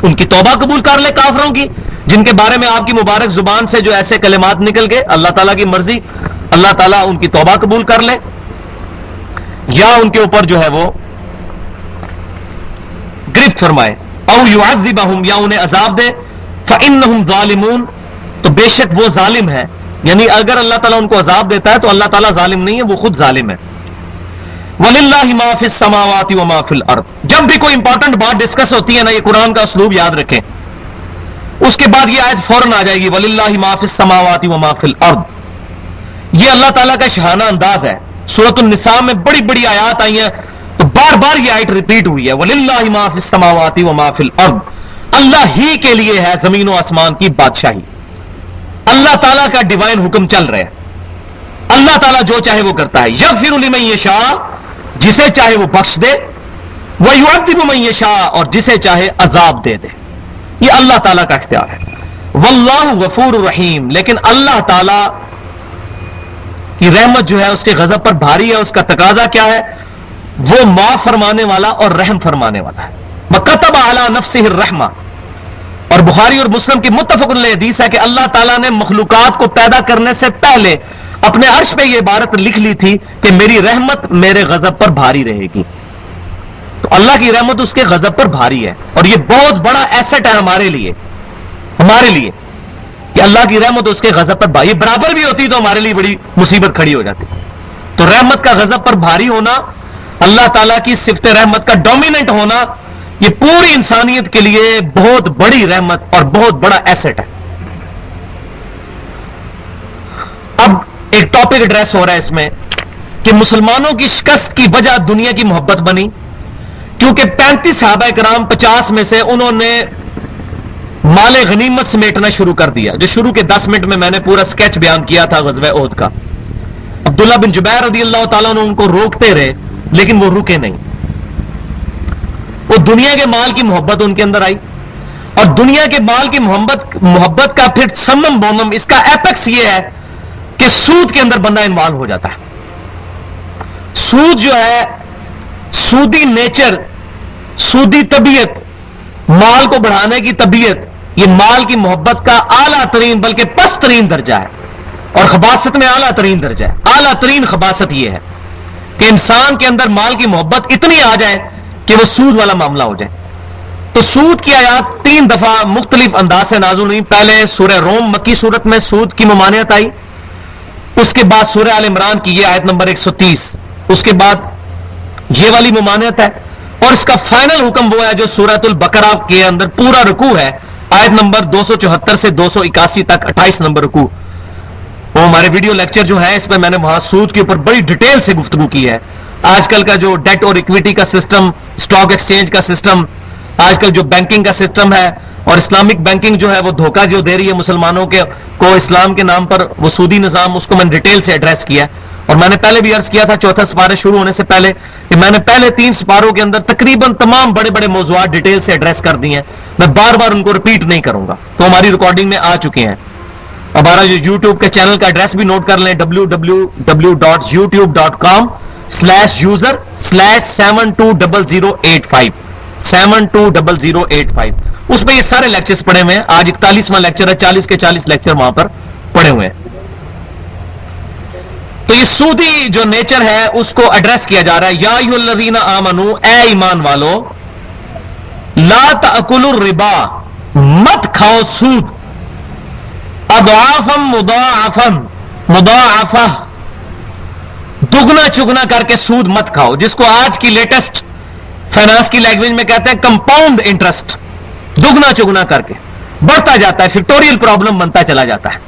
ان کی توبہ قبول کر لے کافروں کی جن کے بارے میں آپ کی مبارک زبان سے جو ایسے کلمات نکل گئے, اللہ تعالیٰ کی مرضی, اللہ تعالیٰ ان کی توبہ قبول کر لے, یا ان کے اوپر جو ہے وہ گرفت فرمائے. او یعذبہم, یا انہیں عذاب دے. فإنہم ظالمون, تو بے شک وہ ظالم ہے. یعنی اگر اللہ تعالیٰ ان کو عذاب دیتا ہے تو اللہ تعالیٰ ظالم نہیں ہے, وہ خود ظالم ہے. وَلِلَّهِ مَا فِي السَّمَاوَاتِ وَمَا فِي الْأَرْضِ, جب بھی کوئی امپورٹنٹ بات ڈسکس ہوتی ہے نا, یہ قرآن کا اسلوب یاد رکھیں, اس کے بعد یہ آیت فوراً آ جائے گی وَلِلَّهِ مَا فِي السَّمَاوَاتِ وَمَا فِي الْأَرْضِ. یہ اللہ تعالیٰ کا شہانہ انداز ہے. سورۃ النساء میں بڑی بڑی آیات آئی ہیں تو بار بار یہ آیت ریپیٹ ہوئی ہے وَلِلَّهِ مَا فِي السَّمَاوَاتِ وَمَا فِي الْأَرْضِ. اللہ ہی کے لیے ہے زمین و آسمان کی بادشاہی. اللہ تعالیٰ کا ڈیوائن حکم چل رہا ہے, اللہ تعالیٰ جو چاہے وہ کرتا ہے. یغفر لمن یشاء, جسے چاہے وہ بخش دے, وَيُعَذِّبُ مَن یشاء, اور جسے چاہے عذاب دے دے. یہ اللہ تعالیٰ کا اختیار ہے. واللہ غفور رحیم, لیکن اللہ تعالیٰ کی رحمت جو ہے اس کے غضب پر بھاری ہے. اس کا تقاضا کیا ہے؟ وہ معاف فرمانے والا اور رحم فرمانے والا ہے. وَكَتَبَ عَلَى نَفْسِهِ الرَّحْمَةَ, اور بخاری اور مسلم کی متفق علیہ حدیث ہے کہ اللہ تعالیٰ نے مخلوقات کو پیدا کرنے سے پہلے اپنے عرش پہ یہ عبارت لکھ لی تھی کہ میری رحمت میرے غضب پر بھاری رہے گی. تو اللہ کی رحمت اس کے غضب پر بھاری ہے, اور یہ بہت بڑا ایسٹ ہے ہمارے لیے کہ اللہ کی رحمت اس کے غضب پر بھاری, برابر بھی ہوتی تو ہمارے لیے بڑی مصیبت کھڑی ہو جاتی. تو رحمت کا غضب پر بھاری ہونا, اللہ تعالیٰ کی صفت رحمت کا ڈومیننٹ ہونا, یہ پوری انسانیت کے لیے بہت بڑی رحمت اور بہت بڑا ایسٹ ہے. اب ایک ٹاپک ایڈریس ہو رہا ہے اس میں کہ مسلمانوں کی شکست کی وجہ دنیا کی محبت بنی, کیونکہ 35 صحابہ کرام 50 میں سے انہوں نے مال غنیمت سمیٹنا شروع کر دیا. جو شروع کے 10 منٹ میں نے پورا سکیچ بیان کیا تھا غزوہ احد کا. عبداللہ بن جبیر رضی اللہ تعالیٰ نے ان کو روکتے رہے, لیکن وہ رکے نہیں. وہ دنیا کے مال کی محبت ان کے اندر آئی, اور دنیا کے مال کی محبت کا پھر سمم بومم, اس کا ایپیکس یہ ہے کہ سود کے اندر بندہ انوالو ہو جاتا ہے. سود جو ہے, سودی نیچر, سودی طبیعت, مال کو بڑھانے کی طبیعت, یہ مال کی محبت کا اعلیٰ ترین بلکہ پست ترین درجہ ہے, اور خباثت میں اعلیٰ ترین درجہ ہے. اعلیٰ ترین خباثت یہ ہے کہ انسان کے اندر مال کی محبت اتنی آ جائے کہ وہ سود والا معاملہ ہو جائے. تو سود کی آیات 3 دفعہ مختلف انداز سے نازل ہوئی. پہلے سورہ روم مکی صورت میں سود کی ممانعت آئی, اس کے بعد سورہ آل عمران کی یہ آیت نمبر 130, اس کے بعد یہ والی ممانعت ہے, اور اس کا فائنل حکم وہ ہے جو سورۃ البقرہ کے اندر پورا رکوع ہے, آیت نمبر 274 سے 281 تک 28 نمبر رکوع. وہ ہمارے ویڈیو لیکچر جو ہے اس پہ میں نے وہاں سود کے اوپر بڑی ڈیٹیل سے گفتگو کی ہے. آج کل کا جو ڈیٹ اور اکویٹی کا سسٹم, اسٹاک ایکسچینج کا سسٹم, آج کل جو بینکنگ کا سسٹم ہے, اور اسلامک بینکنگ جو ہے وہ دھوکہ جو دے رہی ہے مسلمانوں کے کو اسلام کے نام پر, وہ سودی نظام, اس کو میں نے ڈیٹیل سے ایڈریس کیا. اور میں نے پہلے بھی عرض کیا تھا چوتھا سپارہ شروع ہونے سے پہلے کہ میں نے پہلے 3 سپاروں کے اندر تقریباً تمام بڑے بڑے موضوعات ڈیٹیل سے ایڈریس کر دی ہیں. میں بار بار ان کو ریپیٹ نہیں کروں گا, تو ہماری ریکارڈنگ میں آ چکے ہیں. ہمارا جو یوٹیوب کے چینل کا ایڈریس بھی نوٹ کر لیں, www.youtube.com/user/720085 720085. اس میں یہ سارے لیکچرز پڑے ہوئے ہیں. آج 41واں لیکچر ہے, 40 کے 40 لیکچر وہاں پر پڑے ہوئے ہیں. تو یہ سودی جو نیچر ہے اس کو ایڈریس کیا جا رہا ہے. یا ایھا الذین آمنو, اے ایمان والو, لا تأکلوا الربا, مت کھاؤ سود, اضعافا مضاعفہ, دگنا چگنا کر کے سود مت کھاؤ, جس کو آج کی لیٹسٹ فائنانس کی لینگویج میں کہتے ہیں کمپاؤنڈ انٹرسٹ. دگنا چگنا کر کے بڑھتا جاتا ہے, فیکٹوریل پرابلم بنتا چلا جاتا ہے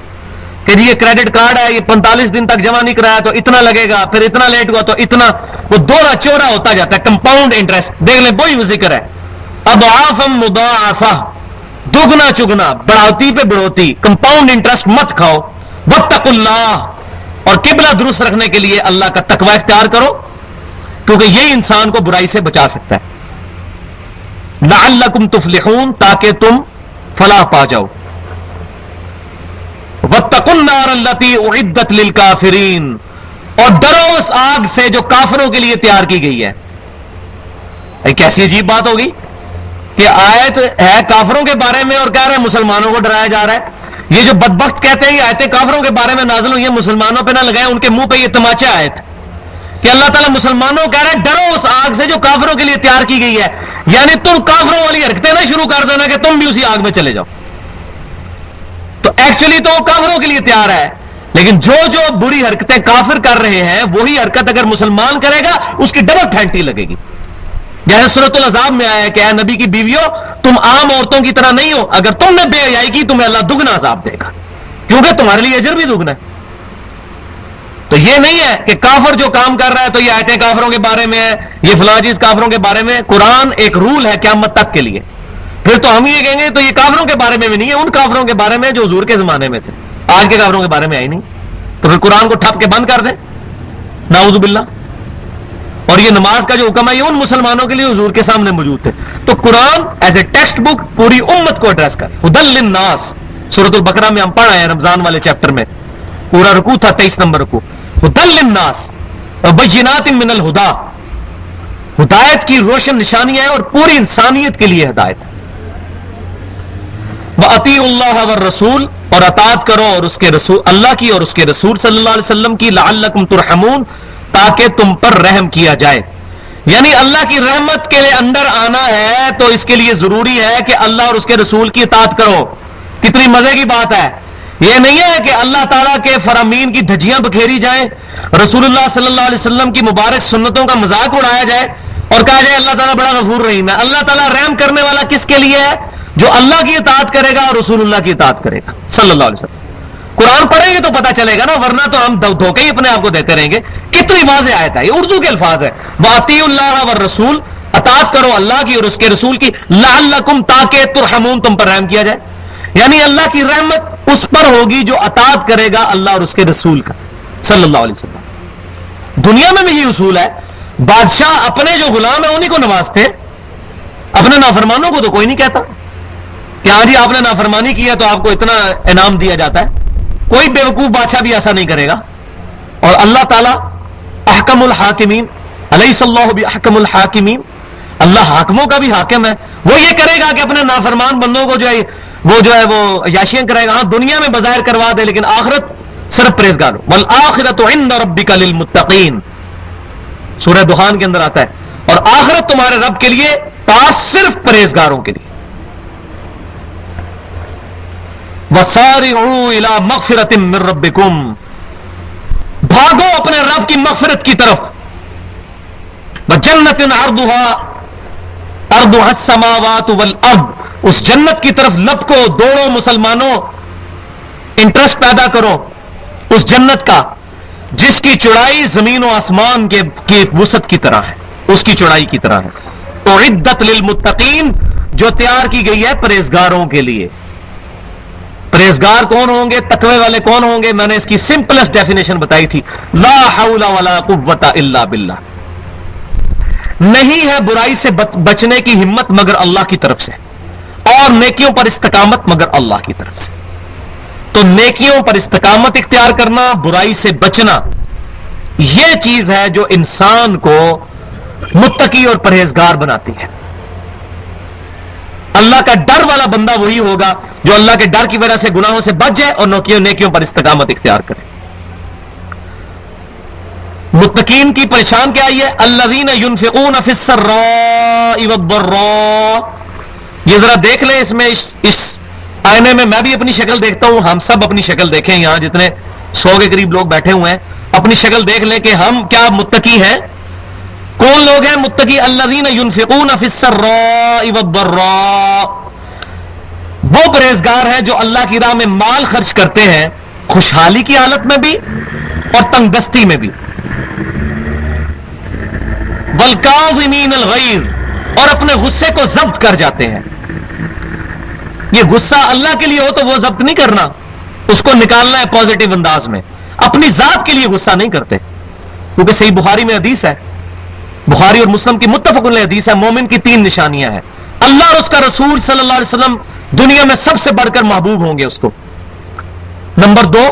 کہ جی یہ کریڈٹ کارڈ ہے, یہ 45 دن تک جمع نہیں کرایا تو اتنا لگے گا, پھر اتنا لیٹ ہوا تو اتنا, وہ دوہرا چورا ہوتا جاتا ہے. کمپاؤنڈ انٹرسٹ دیکھ لیں, وہی ذکر ہے, اضعافا مضاعفہ, دگنا چگنا, بڑھوتی پہ بڑھوتی, کمپاؤنڈ انٹرسٹ مت کھاؤ. واتقوا اللہ, اور قبلہ درست رکھنے کے لیے اللہ کا تقوی اختیار کرو, کیونکہ یہی انسان کو برائی سے بچا سکتا ہے. لعلکم تفلحون, تاکہ تم فلاح پا جاؤ. واتقوا النار التي اعدت للکافرین, اور ڈرو اس آگ سے جو کافروں کے لیے تیار کی گئی ہے. کیسی عجیب بات ہوگی کہ آیت ہے کافروں کے بارے میں اور کہہ رہے ہیں مسلمانوں کو ڈرایا جا رہا ہے. یہ جو بدبخت کہتے ہیں یہ آیتیں کافروں کے بارے میں نازل ہوئی ہیں, مسلمانوں پہ نہ لگائیں, ان کے منہ پہ یہ تماچا آیت کہ اللہ تعالیٰ مسلمانوں کو کہہ رہا ہے ڈرو اس آگ سے جو کافروں کے لیے تیار کی گئی ہے. یعنی تم کافروں والی حرکتیں نہ شروع کر دینا کہ تم بھی اسی آگ میں چلے جاؤ. تو ایکچولی تو وہ کافروں کے لیے تیار ہے, لیکن جو جو بری حرکتیں کافر کر رہے ہیں وہی حرکت اگر مسلمان کرے گا اس کی ڈبل پھینٹی لگے گی. جیسے سورۃ العذاب میں آیا ہے کہ اے نبی کی بیویوں, تم عام عورتوں کی طرح نہیں ہو, اگر تم نے بے حیائی کی تمہیں اللہ دگنا عذاب دے گا, کیونکہ تمہارے لیے اجر بھی دگنا ہے. تو یہ نہیں ہے کہ کافر جو کام کر رہا ہے تو یہ آیتیں کافروں کے بارے میں ہے, یہ فلاں چیز کافروں کے بارے میں. قرآن ایک رول ہے قیامت تک کے لیے. پھر تو ہم یہ کہیں گے تو یہ کافروں کے بارے میں بھی نہیں ہے, ان کافروں کے بارے میں جو حضور کے زمانے میں تھے, آج کے کافروں کے بارے میں آئی نہیں. تو پھر قرآن کو ٹھپ کے بند کر دیں, نعوذ باللہ. اور یہ نماز کا جو حکم ہے یہ ان مسلمانوں کے لیے حضور کے سامنے موجود تھے. تو قرآن ایز اے ٹیکسٹ بک پوری امت کو ایڈریس کر. ہدی للناس, سورۃ البقرہ میں ہم پڑھ آئے ہیں رمضان والے چیپٹر میں, پورا رکوع تھا 23 نمبر رکوع. ہدی للناس وبینات من الہدی, ہدایت کی روشن نشانیاں ہیں اور پوری انسانیت کے لیے ہدایت. وَأَطِیعُوا اللَّهَ وَالرَّسُولَ, اور اطاعت کرو اور اس کے رسول, اللہ کی اور اس کے رسول صلی اللہ علیہ وسلم کی, لعلکم ترحمون, تاکہ تم پر رحم کیا جائے. یعنی اللہ کی رحمت کے اندر آنا ہے تو اس کے لیے ضروری ہے کہ اللہ اور اس کے رسول کی اطاعت کرو. کتنی مزے کی بات ہے. یہ نہیں ہے کہ اللہ تعالیٰ کے فرامین کی دھجیاں بکھیری جائیں, رسول اللہ صلی اللہ علیہ وسلم کی مبارک سنتوں کا مذاق اڑایا جائے اور کہا جائے اللہ تعالیٰ بڑا غفور رحیم ہے. اللہ تعالیٰ رحم کرنے والا کس کے لیے ہے؟ جو اللہ کی اطاعت کرے گا اور رسول اللہ کی اطاعت کرے گا صلی اللہ علیہ وسلم. قرآن پڑھیں گے تو پتہ چلے گا نا, ورنہ تو ہم دھوکے ہی اپنے آپ کو دیتے رہیں گے. کتنی واضح آیت ہے, یہ اردو کے الفاظ ہے. وَأَطِیعُوا اللَّهَ وَالرَّسُولَ, اطاعت کرو اللہ کی اور اس کے رسول کی, لعلکم, تاکہ ترحمون, تم پر رحم کیا جائے. یعنی اللہ کی رحمت اس پر ہوگی جو اطاعت کرے گا اللہ اور اس کے رسول کا صلی اللہ علیہ وسلم. دنیا میں بھی یہ اصول ہے, بادشاہ اپنے جو غلام ہیں انہیں کو نوازتے, اپنے نافرمانوں کو تو کوئی نہیں کہتا کہ ہاں جی آپ نے نافرمانی کی ہے تو آپ کو اتنا انعام دیا جاتا ہے. کوئی بیوقوف بادشاہ بھی ایسا نہیں کرے گا. اور اللہ تعالیٰ احکم الحاکمین, الیس اللہ باحکم الحاکمین, اللہ حاکموں کا بھی حاکم ہے. وہ یہ کرے گا کہ اپنے نافرمان بندوں کو جو ہے وہ عیاشیاں کرے گا. ہاں دنیا میں بظاہر کروا دے, لیکن آخرت صرف پرہیزگار ہو. والآخرۃ عند ربک للمتقین, سورہ دخان کے اندر آتا ہے، اور آخرت تمہارے رب کے لیے پاس صرف پرہیزگاروں کے لیے. وَسَارِعُوا إِلَى مَغْفِرَةٍ مِّن رَبِّكُمْ، بھاگو اپنے رب کی مغفرت کی طرف. وَجَنَّةٍ عَرْضُهَا السَّمَاوَاتُ وَالْأَرْضُ، اس جنت کی طرف لپکو. دوڑو مسلمانوں، انٹرسٹ پیدا کرو اس جنت کا جس کی چوڑائی زمین و آسمان کی وسعت کی طرح ہے، اس کی چوڑائی کی طرح ہے. اعدت للمتقین، جو تیار کی گئی ہے پرہیزگاروں کے لیے. پرہیزگار کون ہوں گے؟ تقوی والے کون ہوں گے؟ میں نے اس کی سمپلسٹ ڈیفینیشن بتائی تھی، لا حول ولا قوت الا باللہ. نہیں ہے برائی سے بچنے کی ہمت مگر اللہ کی طرف سے، اور نیکیوں پر استقامت مگر اللہ کی طرف سے. تو نیکیوں پر استقامت اختیار کرنا، برائی سے بچنا، یہ چیز ہے جو انسان کو متقی اور پرہیزگار بناتی ہے. اللہ کا ڈر والا بندہ وہی ہوگا جو اللہ کے ڈر کی وجہ سے گناہوں سے بچ جائے اور نیکیوں پر استقامت اختیار کرے. متقین کی پہچان کیا ہے؟ الذین ينفقون فی السراء والضراء. یہ ذرا دیکھ لیں اس میں، اس آئینے میں میں بھی اپنی شکل دیکھتا ہوں، ہم سب اپنی شکل دیکھیں. یہاں جتنے 100 کے قریب لوگ بیٹھے ہوئے ہیں، اپنی شکل دیکھ لیں کہ ہم کیا متقی ہیں. کون لوگ ہیں متقی؟ الذین ينفقون فی السراء والضراء، وہ پرہیزگار ہیں جو اللہ کی راہ میں مال خرچ کرتے ہیں، خوشحالی کی حالت میں بھی اور تنگ دستی میں بھی. والکاظمین الغیظ، اور اپنے غصے کو ضبط کر جاتے ہیں. یہ غصہ اللہ کے لیے ہو تو وہ ضبط نہیں کرنا، اس کو نکالنا ہے پازیٹیو انداز میں. اپنی ذات کے لیے غصہ نہیں کرتے، کیونکہ صحیح بخاری میں حدیث ہے، بخاری اور مسلم کی متفق علیہ حدیث ہے، مومن کی 3 نشانیاں ہیں. اللہ اور اس کا رسول صلی اللہ علیہ وسلم دنیا میں سب سے بڑھ کر محبوب ہوں گے اس کو. نمبر 2،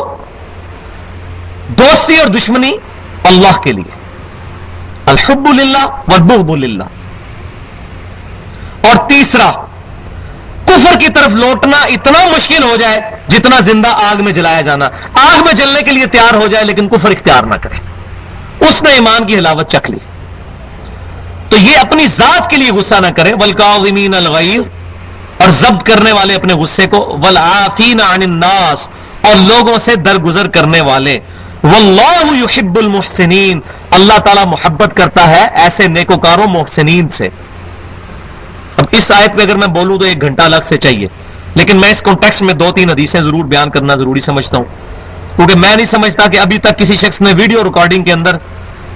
دوستی اور دشمنی اللہ کے لیے، الحب للہ والبغض للہ. اور تیسرا، کفر کی طرف لوٹنا اتنا مشکل ہو جائے جتنا زندہ آگ میں جلایا جانا. آگ میں جلنے کے لیے تیار ہو جائے لیکن کفر اختیار نہ کرے، اس نے ایمان کی حلاوت چکھ لی. تو یہ اپنی ذات کے لیے غصہ نہ کرے. والکاظمین الغیظ، اور ضبط کرنے والے اپنے غصے کو. والعافین عن الناس، اور لوگوں سے درگزر کرنے والے. واللہ یحب المحسنین، اللہ تعالی محبت کرتا ہے ایسے نیکوکاروں محسنین سے. اب اس آیت پہ اگر میں بولوں تو 1 گھنٹہ الگ سے چاہیے، لیکن میں اس کانٹیکسٹ میں 2-3 حدیثیں ضرور بیان کرنا ضروری سمجھتا ہوں، کیونکہ میں نہیں سمجھتا کہ ابھی تک کسی شخص نے ویڈیو ریکارڈنگ کے اندر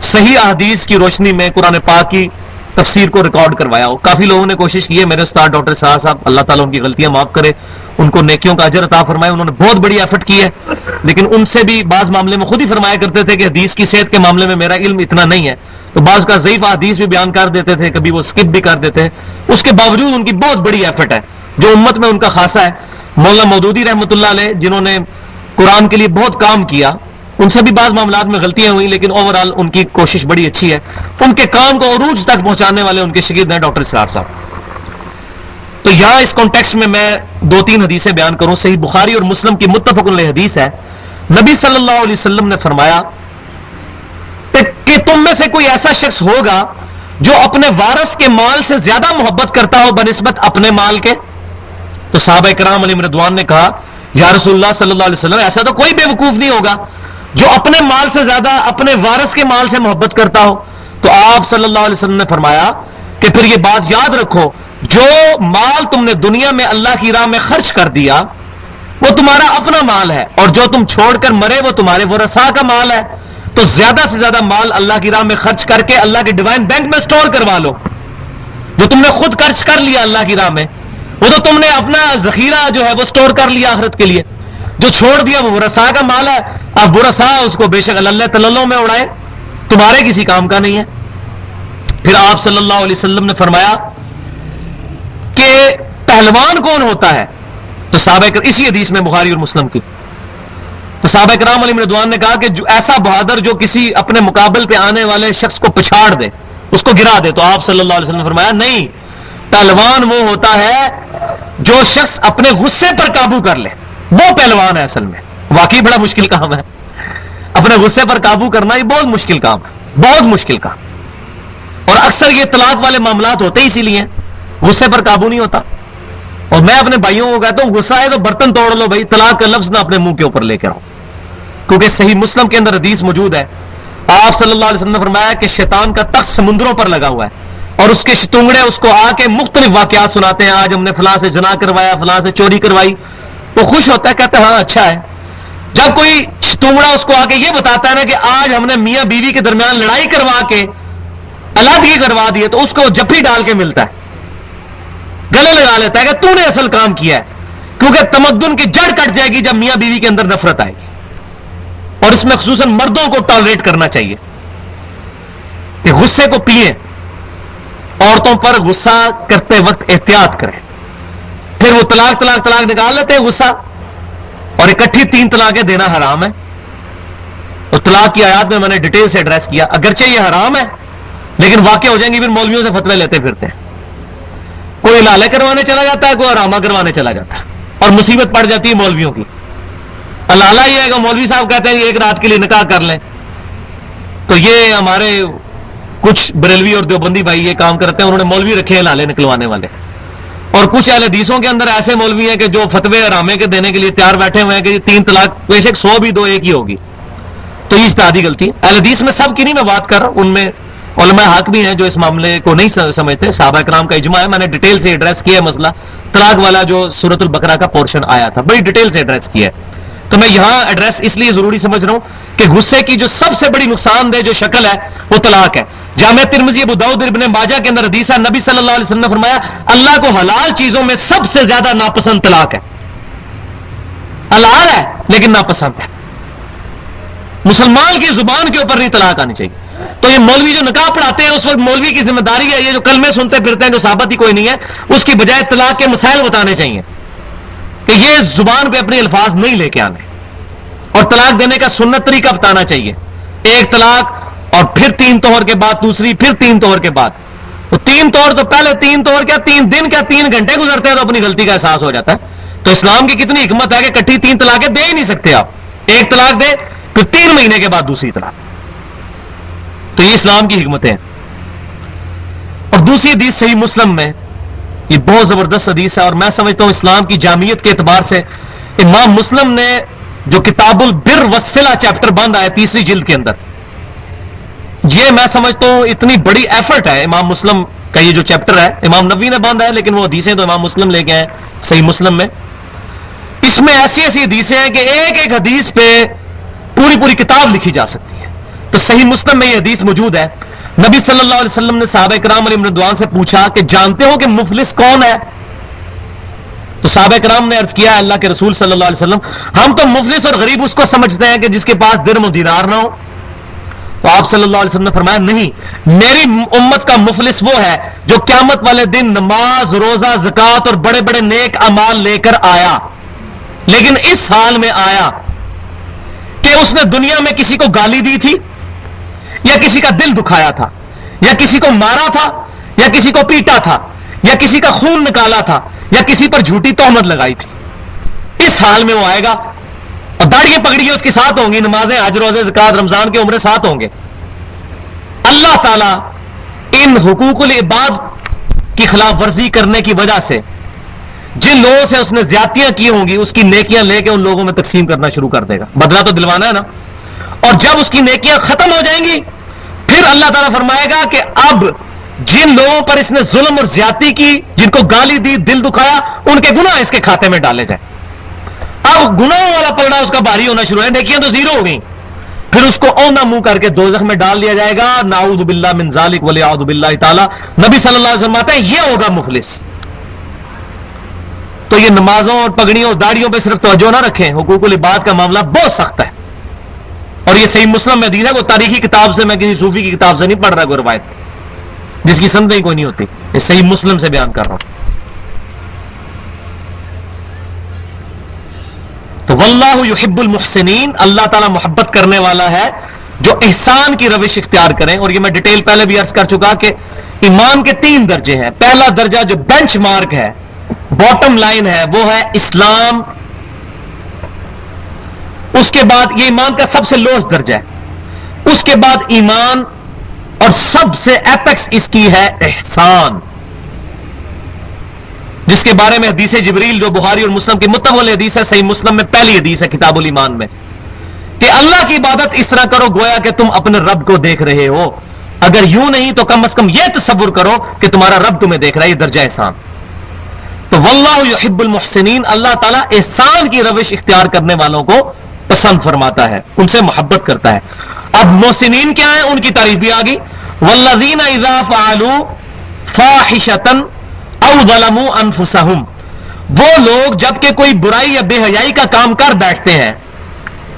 صحیح احادیث کی روشنی میں قرآن پاک کی تفسیر کو ریکارڈ کروایا ہو. کافی لوگوں نے کوشش کی ہے، میرے استاد ڈاکٹر صاحب اللہ تعالیٰ ان کی غلطیاں معاف کرے، ان کو نیکیوں کا اجر عطا فرمائے، انہوں نے بہت بڑی ایفرٹ کی ہے، لیکن ان سے بھی بعض معاملے میں خود ہی فرمایا کرتے تھے کہ حدیث کی صحت کے معاملے میں میرا علم اتنا نہیں ہے، تو بعض کا ضعیف حدیث بھی بیان کر دیتے تھے، کبھی وہ سکپ بھی کر دیتے ہیں. اس کے باوجود ان کی بہت بڑی ایفرٹ ہے جو امت میں ان کا خاصہ ہے. مولانا مودودی رحمۃ اللہ علیہ جنہوں نے قرآن کے لیے بہت کام کیا، ان سے بھی بعض معاملات میں غلطیاں ہوئی، لیکن اوورآل ان کی کوشش بڑی اچھی ہے. ان کے کام کو عروج تک پہنچانے والے ان کے شاگرد ہیں ڈاکٹر اسرار صاحب. تو یہاں اس کانٹیکسٹ میں 2-3 حدیثیں بیان کروں. صحیح بخاری اور مسلم کی متفق علیہ حدیث ہے، نبی صلی اللہ علیہ وسلم نے فرمایا کہ تم میں سے کوئی ایسا شخص ہوگا جو اپنے وارث کے مال سے زیادہ محبت کرتا ہو بنسبت اپنے مال کے. تو صحابہ کرام علیہم رضوان نے کہا یا رسول اللہ صلی اللہ علیہ وسلم، ایسا تو کوئی بے وقوف نہیں ہوگا جو اپنے مال سے زیادہ اپنے وارث کے مال سے محبت کرتا ہو. تو آپ صلی اللہ علیہ وسلم نے فرمایا کہ پھر یہ بات یاد رکھو، جو مال تم نے دنیا میں اللہ کی راہ میں خرچ کر دیا وہ تمہارا اپنا مال ہے، اور جو تم چھوڑ کر مرے وہ تمہارے ورثاء کا مال ہے. تو زیادہ سے زیادہ مال اللہ کی راہ میں خرچ کر کے اللہ کے ڈیوائن بینک میں سٹور کروا لو. جو تم نے خود خرچ کر لیا اللہ کی راہ میں، وہ تو تم نے اپنا ذخیرہ جو ہے وہ سٹور کر لیا آخرت کے لیے. جو چھوڑ دیا وہ ورثاء کا مال ہے، اب ورثاء اس کو بے شک اللہ تللوں میں اڑائے، تمہارے کسی کام کا نہیں ہے. پھر آپ صلی اللہ علیہ وسلم نے فرمایا کہ پہلوان کون ہوتا ہے؟ تو صحابہ اسی حدیث میں بخاری اور مسلم کی، تو صحابہ کرام علیہ رضوان نے کہا کہ جو ایسا بہادر جو کسی اپنے مقابل پہ آنے والے شخص کو پچھاڑ دے، اس کو گرا دے. تو آپ صلی اللہ علیہ وسلم نے فرمایا نہیں، پہلوان وہ ہوتا ہے جو شخص اپنے غصے پر قابو کر لے، وہ پہلوان ہے. اصل میں واقعی بڑا مشکل کام ہے، اپنے غصے پر قابو کرنا یہ بہت مشکل کام ہے، بہت مشکل کام. اکثر یہ طلاق والے معاملات ہوتے ہی اسی لیے غصے پر قابو نہیں ہوتا. اور میں اپنے بھائیوں کو کہتا ہوں غصہ ہے تو برتن توڑ لو بھائی, طلاق کا لفظ نہ اپنے منہ کے اوپر لے کے آؤ. کیونکہ صحیح مسلم کے اندر حدیث موجود ہے, آپ صلی اللہ علیہ وسلم نے فرمایا کہ شیطان کا تخت سمندروں پر لگا ہوا ہے اور اس کے شتونگڑے اس کو آ کے مختلف واقعات سناتے ہیں. آج ہم نے فلاں سے زنا کروایا, فلاں سے چوری کروائی. وہ خوش ہوتا ہے, کہتا ہے ہاں اچھا ہے. جب کوئی شتونگڑا اس کو آ کے یہ بتاتا ہے نا کہ آج ہم نے میاں بیوی کے درمیان لڑائی کروا کے علیحدگی کروا دی ہے, تو اس کو جپھی ڈال کے ملتا ہے, گلے لگا لیتا ہے کہ تو نے اصل کام کیا ہے. کیونکہ تمدن کی جڑ کٹ جائے گی جب میاں بیوی کے اندر نفرت آئے گی. اور اس میں خصوصاً مردوں کو ٹالریٹ کرنا چاہیے کہ غصے کو پئیں, عورتوں پر غصہ کرتے وقت احتیاط کریں. پھر وہ طلاق نکال لیتے ہیں غصہ, اور اکٹھی 3 طلاقیں دینا حرام ہے. اور طلاق کی آیات میں نے ڈیٹیل سے ایڈریس کیا, اگرچہ یہ حرام ہے لیکن واقع ہو جائیں گے, پھر مولویوں سے فتوے لیتے پھرتے ہیں. کوئی لالے کروانے چلا جاتا ہے, کوئی آرامہ کروانے چلا جاتا ہے, اور مصیبت پڑ جاتی ہے مولویوں کی. لالہ یہ ہے کہ مولوی صاحب کہتے ہیں ایک رات کے لیے نکاح کر لیں. تو یہ ہمارے کچھ بریلوی اور دیوبندی بھائی یہ کام کرتے ہیں, انہوں نے مولوی رکھے ہیں لالے نکلوانے والے. اور کچھ اہل حدیثوں کے اندر ایسے مولوی ہیں کہ جو فتوے آرامے کے دینے کے لیے تیار بیٹھے ہوئے ہیں کہ 3 طلاق بے شک 100 بھی 2 ایک ہی ہوگی. تو یہ اجتہادی غلطی ہے. اہل حدیث میں سب کی نہیں میں بات کر رہا ہوں, ان میں علماء حق بھی ہیں جو اس معاملے کو نہیں سمجھتے. صحابہ کرام کا اجماع ہے, میں نے ڈیٹیل سے ایڈریس کیا ہے مسئلہ طلاق والا جو سورۃ البقرہ کا پورشن آیا تھا, بڑی ڈیٹیل سے ایڈریس کیا ہے. تو میں یہاں ایڈریس اس لیے ضروری سمجھ رہا ہوں کہ غصے کی جو سب سے بڑی نقصان دہ جو شکل ہے وہ طلاق ہے. جامع ترمذی ابو داؤد ابن ماجہ کے اندر حدیث ہے, نبی صلی اللہ علیہ وسلم نے فرمایا اللہ کو حلال چیزوں میں سب سے زیادہ ناپسند طلاق ہے. حلال ہے لیکن ناپسند ہے. مسلمان کی زبان کے اوپر نہیں طلاق آنی چاہیے. تو یہ مولوی جو نکاح پڑھاتے ہیں اس وقت مولوی کی ذمہ داری ہے, یہ جو کلمے سنتے پھرتے ہیں جو ثابت ہی کوئی نہیں ہے, اس کی بجائے طلاق کے مسائل بتانے چاہیے کہ یہ زبان پہ اپنے الفاظ نہیں لے کے آنے, اور طلاق دینے کا سنت طریقہ بتانا چاہیے. 1 طلاق اور پھر 3 طہر کے بعد دوسری, پھر 3 طہر کے بعد. تو 3 طہر تو پہلے 3 طہر کیا 3 دن کیا 3 گھنٹے گزرتے ہیں تو اپنی غلطی کا احساس ہو جاتا ہے. تو اسلام کی کتنی حکمت ہے کہ کٹھی 3 طلاقیں دے ہی نہیں سکتے آپ. 1 طلاق دے پھر 3 مہینے کے بعد دوسری طلاق. تو یہ اسلام کی حکمتیں ہیں. اور دوسری حدیث صحیح مسلم میں, یہ بہت زبردست حدیث ہے, اور میں سمجھتا ہوں اسلام کی جامعیت کے اعتبار سے امام مسلم نے جو کتاب البر والصلہ چیپٹر باندھا ہے 3 جلد کے اندر, یہ میں سمجھتا ہوں اتنی بڑی ایفرٹ ہے امام مسلم کا. یہ جو چیپٹر ہے امام نبوی نے باندھا ہے, لیکن وہ حدیثیں تو امام مسلم لے کے ہیں صحیح مسلم میں. اس میں ایسی ایسی حدیثیں ہیں کہ ایک حدیث پہ پوری کتاب لکھی جا سکتی ہے. تو صحیح مسلم میں یہ حدیث موجود ہے. نبی صلی اللہ علیہ وسلم نے صحابہ کرام علیہ رضوان سے پوچھا کہ جانتے ہو کہ مفلس کون ہے؟ تو صحابہ کرام نے عرض کیا اللہ کے رسول صلی اللہ علیہ وسلم, ہم تو مفلس اور غریب اس کو سمجھتے ہیں کہ جس کے پاس درم و دینار نہ ہو. تو آپ صلی اللہ علیہ وسلم نے فرمایا نہیں, میری امت کا مفلس وہ ہے جو قیامت والے دن نماز, روزہ, زکات اور بڑے بڑے نیک اعمال لے کر آیا, لیکن اس حال میں آیا کہ اس نے دنیا میں کسی کو گالی دی تھی, یا کسی کا دل دکھایا تھا, یا کسی کو مارا تھا, یا کسی کو پیٹا تھا, یا کسی کا خون نکالا تھا, یا کسی پر جھوٹی تہمت لگائی تھی. اس حال میں وہ آئے گا, اور داڑھیاں پگڑیاں اس کے ساتھ ہوں گی, نمازیں, حج, روزے, زکات, رمضان کے عمرے ساتھ ہوں گے. اللہ تعالیٰ ان حقوق العباد کی خلاف ورزی کرنے کی وجہ سے جن لوگوں سے اس نے زیادتیاں کی ہوں گی اس کی نیکیاں لے کے ان لوگوں میں تقسیم کرنا شروع کر دے گا. بدلہ تو دلوانا ہے نا. اور جب اس کی نیکیاں ختم ہو جائیں گی پھر اللہ تعالیٰ فرمائے گا کہ اب جن لوگوں پر اس نے ظلم اور زیادتی کی, جن کو گالی دی, دل دکھایا, ان کے گناہ اس کے کھاتے میں ڈالے جائیں. اب گناہوں والا پلڑا اس کا بھاری ہونا شروع ہے, نیکیاں تو زیرو ہو گئیں, پھر اس کو اونا منہ کر کے دوزخ میں ڈال دیا جائے گا. نعوذ باللہ من ذالک ولیعوذ باللہ تعالی. نبی صلی اللہ علیہ وسلم آتے ہیں یہ ہوگا مخلص. تو یہ نمازوں اور پگڑیوں اور داڑھیوں پہ صرف توجہ نہ رکھیں, حقوق العباد کا معاملہ بہت سخت ہے. اور یہ صحیح مسلم میں حدیث ہے, وہ تاریخی کتاب سے, میں کسی صوفی کی کتاب سے نہیں پڑھ رہا کوئی روایت جس کی سند ہی کوئی نہیں ہوتی, یہ صحیح مسلم سے بیان کر رہا ہوں. تو واللہ یحب المحسنین, اللہ تعالیٰ محبت کرنے والا ہے جو احسان کی روش اختیار کریں. اور یہ میں ڈیٹیل پہلے بھی عرض کر چکا کہ ایمان کے 3 درجے ہیں. پہلا درجہ جو بینچ مارک ہے, باٹم لائن ہے, وہ ہے اسلام. اس کے بعد یہ ایمان کا سب سے لوسٹ درجہ ہے. اس کے بعد ایمان اور سب سے ایپیکس اس کی ہے احسان، جس کے بارے میں حدیث جبریل جو بخاری اور مسلم کی متفق حدیث ہے، صحیح مسلم میں پہلی حدیث ہے کتاب الایمان میں، کہ اللہ کی عبادت اس طرح کرو گویا کہ تم اپنے رب کو دیکھ رہے ہو، اگر یوں نہیں تو کم از کم یہ تصور کرو کہ تمہارا رب تمہیں دیکھ رہا ہے، یہ درجہ احسان۔ تو واللہ یحب المحسنین، اللہ تعالیٰ احسان کی روش اختیار کرنے والوں کو پسند فرماتا ہے، ان سے محبت کرتا ہے۔ اب محسنین کیا ہیں، ان کی تعریف بھی آگئی، والذین اذا فعلوا فاحشۃ او ظلموا انفسهم، وہ لوگ جب کہ کوئی برائی یا بے حیائی کا کام کر بیٹھتے ہیں۔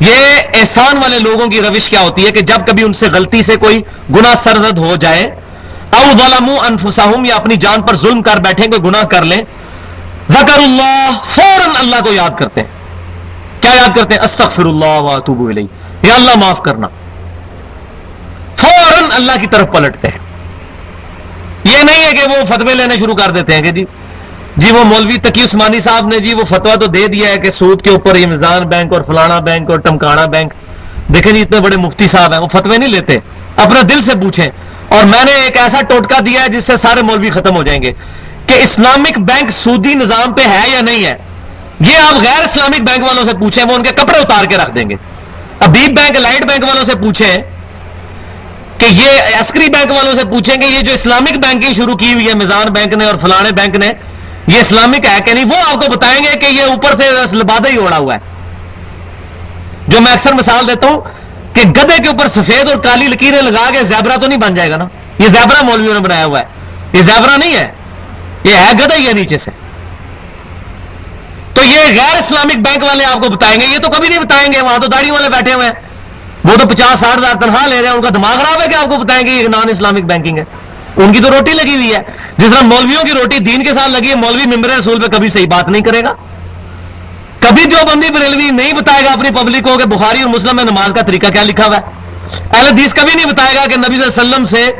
یہ احسان والے لوگوں کی روش کیا ہوتی ہے کہ جب کبھی ان سے غلطی سے کوئی گناہ سرزد ہو جائے، او ظلموا انفسهم، یا اپنی جان پر ظلم کر بیٹھیں، کوئی گناہ کر لیں، ذکر اللہ، فوراً اللہ کو یاد کرتے ہیں۔ کیا یاد کرتے ہیں؟ استغفر اللہ واتوب الیہ، یا اللہ معاف کرنا، فوراً اللہ کی طرف پلٹتے ہیں۔ یہ نہیں ہے کہ وہ فتوے لینے شروع کر دیتے ہیں کہ جی وہ مولوی تقی عثمانی صاحب نے جی وہ فتوا تو دے دیا ہے کہ سود کے اوپر یہ میزان بینک اور فلانا بینک اور ٹمکانا بینک، دیکھیں جی اتنے بڑے مفتی صاحب ہیں، وہ فتوے نہیں لیتے، اپنے دل سے پوچھیں۔ اور میں نے ایک ایسا ٹوٹکا دیا ہے جس سے سارے مولوی ختم ہو جائیں گے کہ اسلامک بینک سودی نظام پہ ہے یا نہیں ہے، یہ آپ غیر اسلامک بینک والوں سے پوچھیں، وہ ان کے کپڑے اتار کے رکھ دیں گے۔ ابیب بینک، لائٹ بینک والوں سے پوچھیں، کہ یہ عسکری بینک والوں سے پوچھیں کہ یہ جو اسلامک بینکنگ شروع کی ہوئی ہے میزان بینک نے اور فلانے بینک نے، یہ اسلامک ہے کہ نہیں، وہ آپ کو بتائیں گے کہ یہ اوپر سے لبادہ ہی اوڑا ہوا ہے۔ جو میں اکثر مثال دیتا ہوں کہ گدھے کے اوپر سفید اور کالی لکیریں لگا کے زیبرا تو نہیں بن جائے گا نا، یہ زیبرا مولویوں نے بنایا ہوا ہے، یہ زیبرا نہیں ہے، یہ ہے گدھا ہی ہے نیچے سے۔ تو یہ غیر اسلامک بینک والے آپ کو بتائیں گے، یہ تو کبھی نہیں بتائیں گے، وہاں تو داڑھی والے بیٹھے ہوئے ہیں، وہ تو 50-60 ہزار تنخواہ لے رہے ہیں، ان کا دماغ خراب ہے کہ آپ کو بتائیں گے یہ نان اسلامک بینکنگ ہے۔ ان کی تو روٹی لگی ہوئی ہے، جس طرح مولویوں کی روٹی دین کے ساتھ لگی ہے، مولوی ممبر رسول پہ کبھی صحیح بات نہیں کرے گا، کبھی دیوبندی بریلوی نہیں بتائے گا اپنی پبلک کو کہ بخاری اور مسلم میں نماز کا طریقہ کیا لکھا ہوا ہے، اہل حدیث کبھی نہیں بتائے گا کہ نبی صلی اللہ علیہ وسلم سے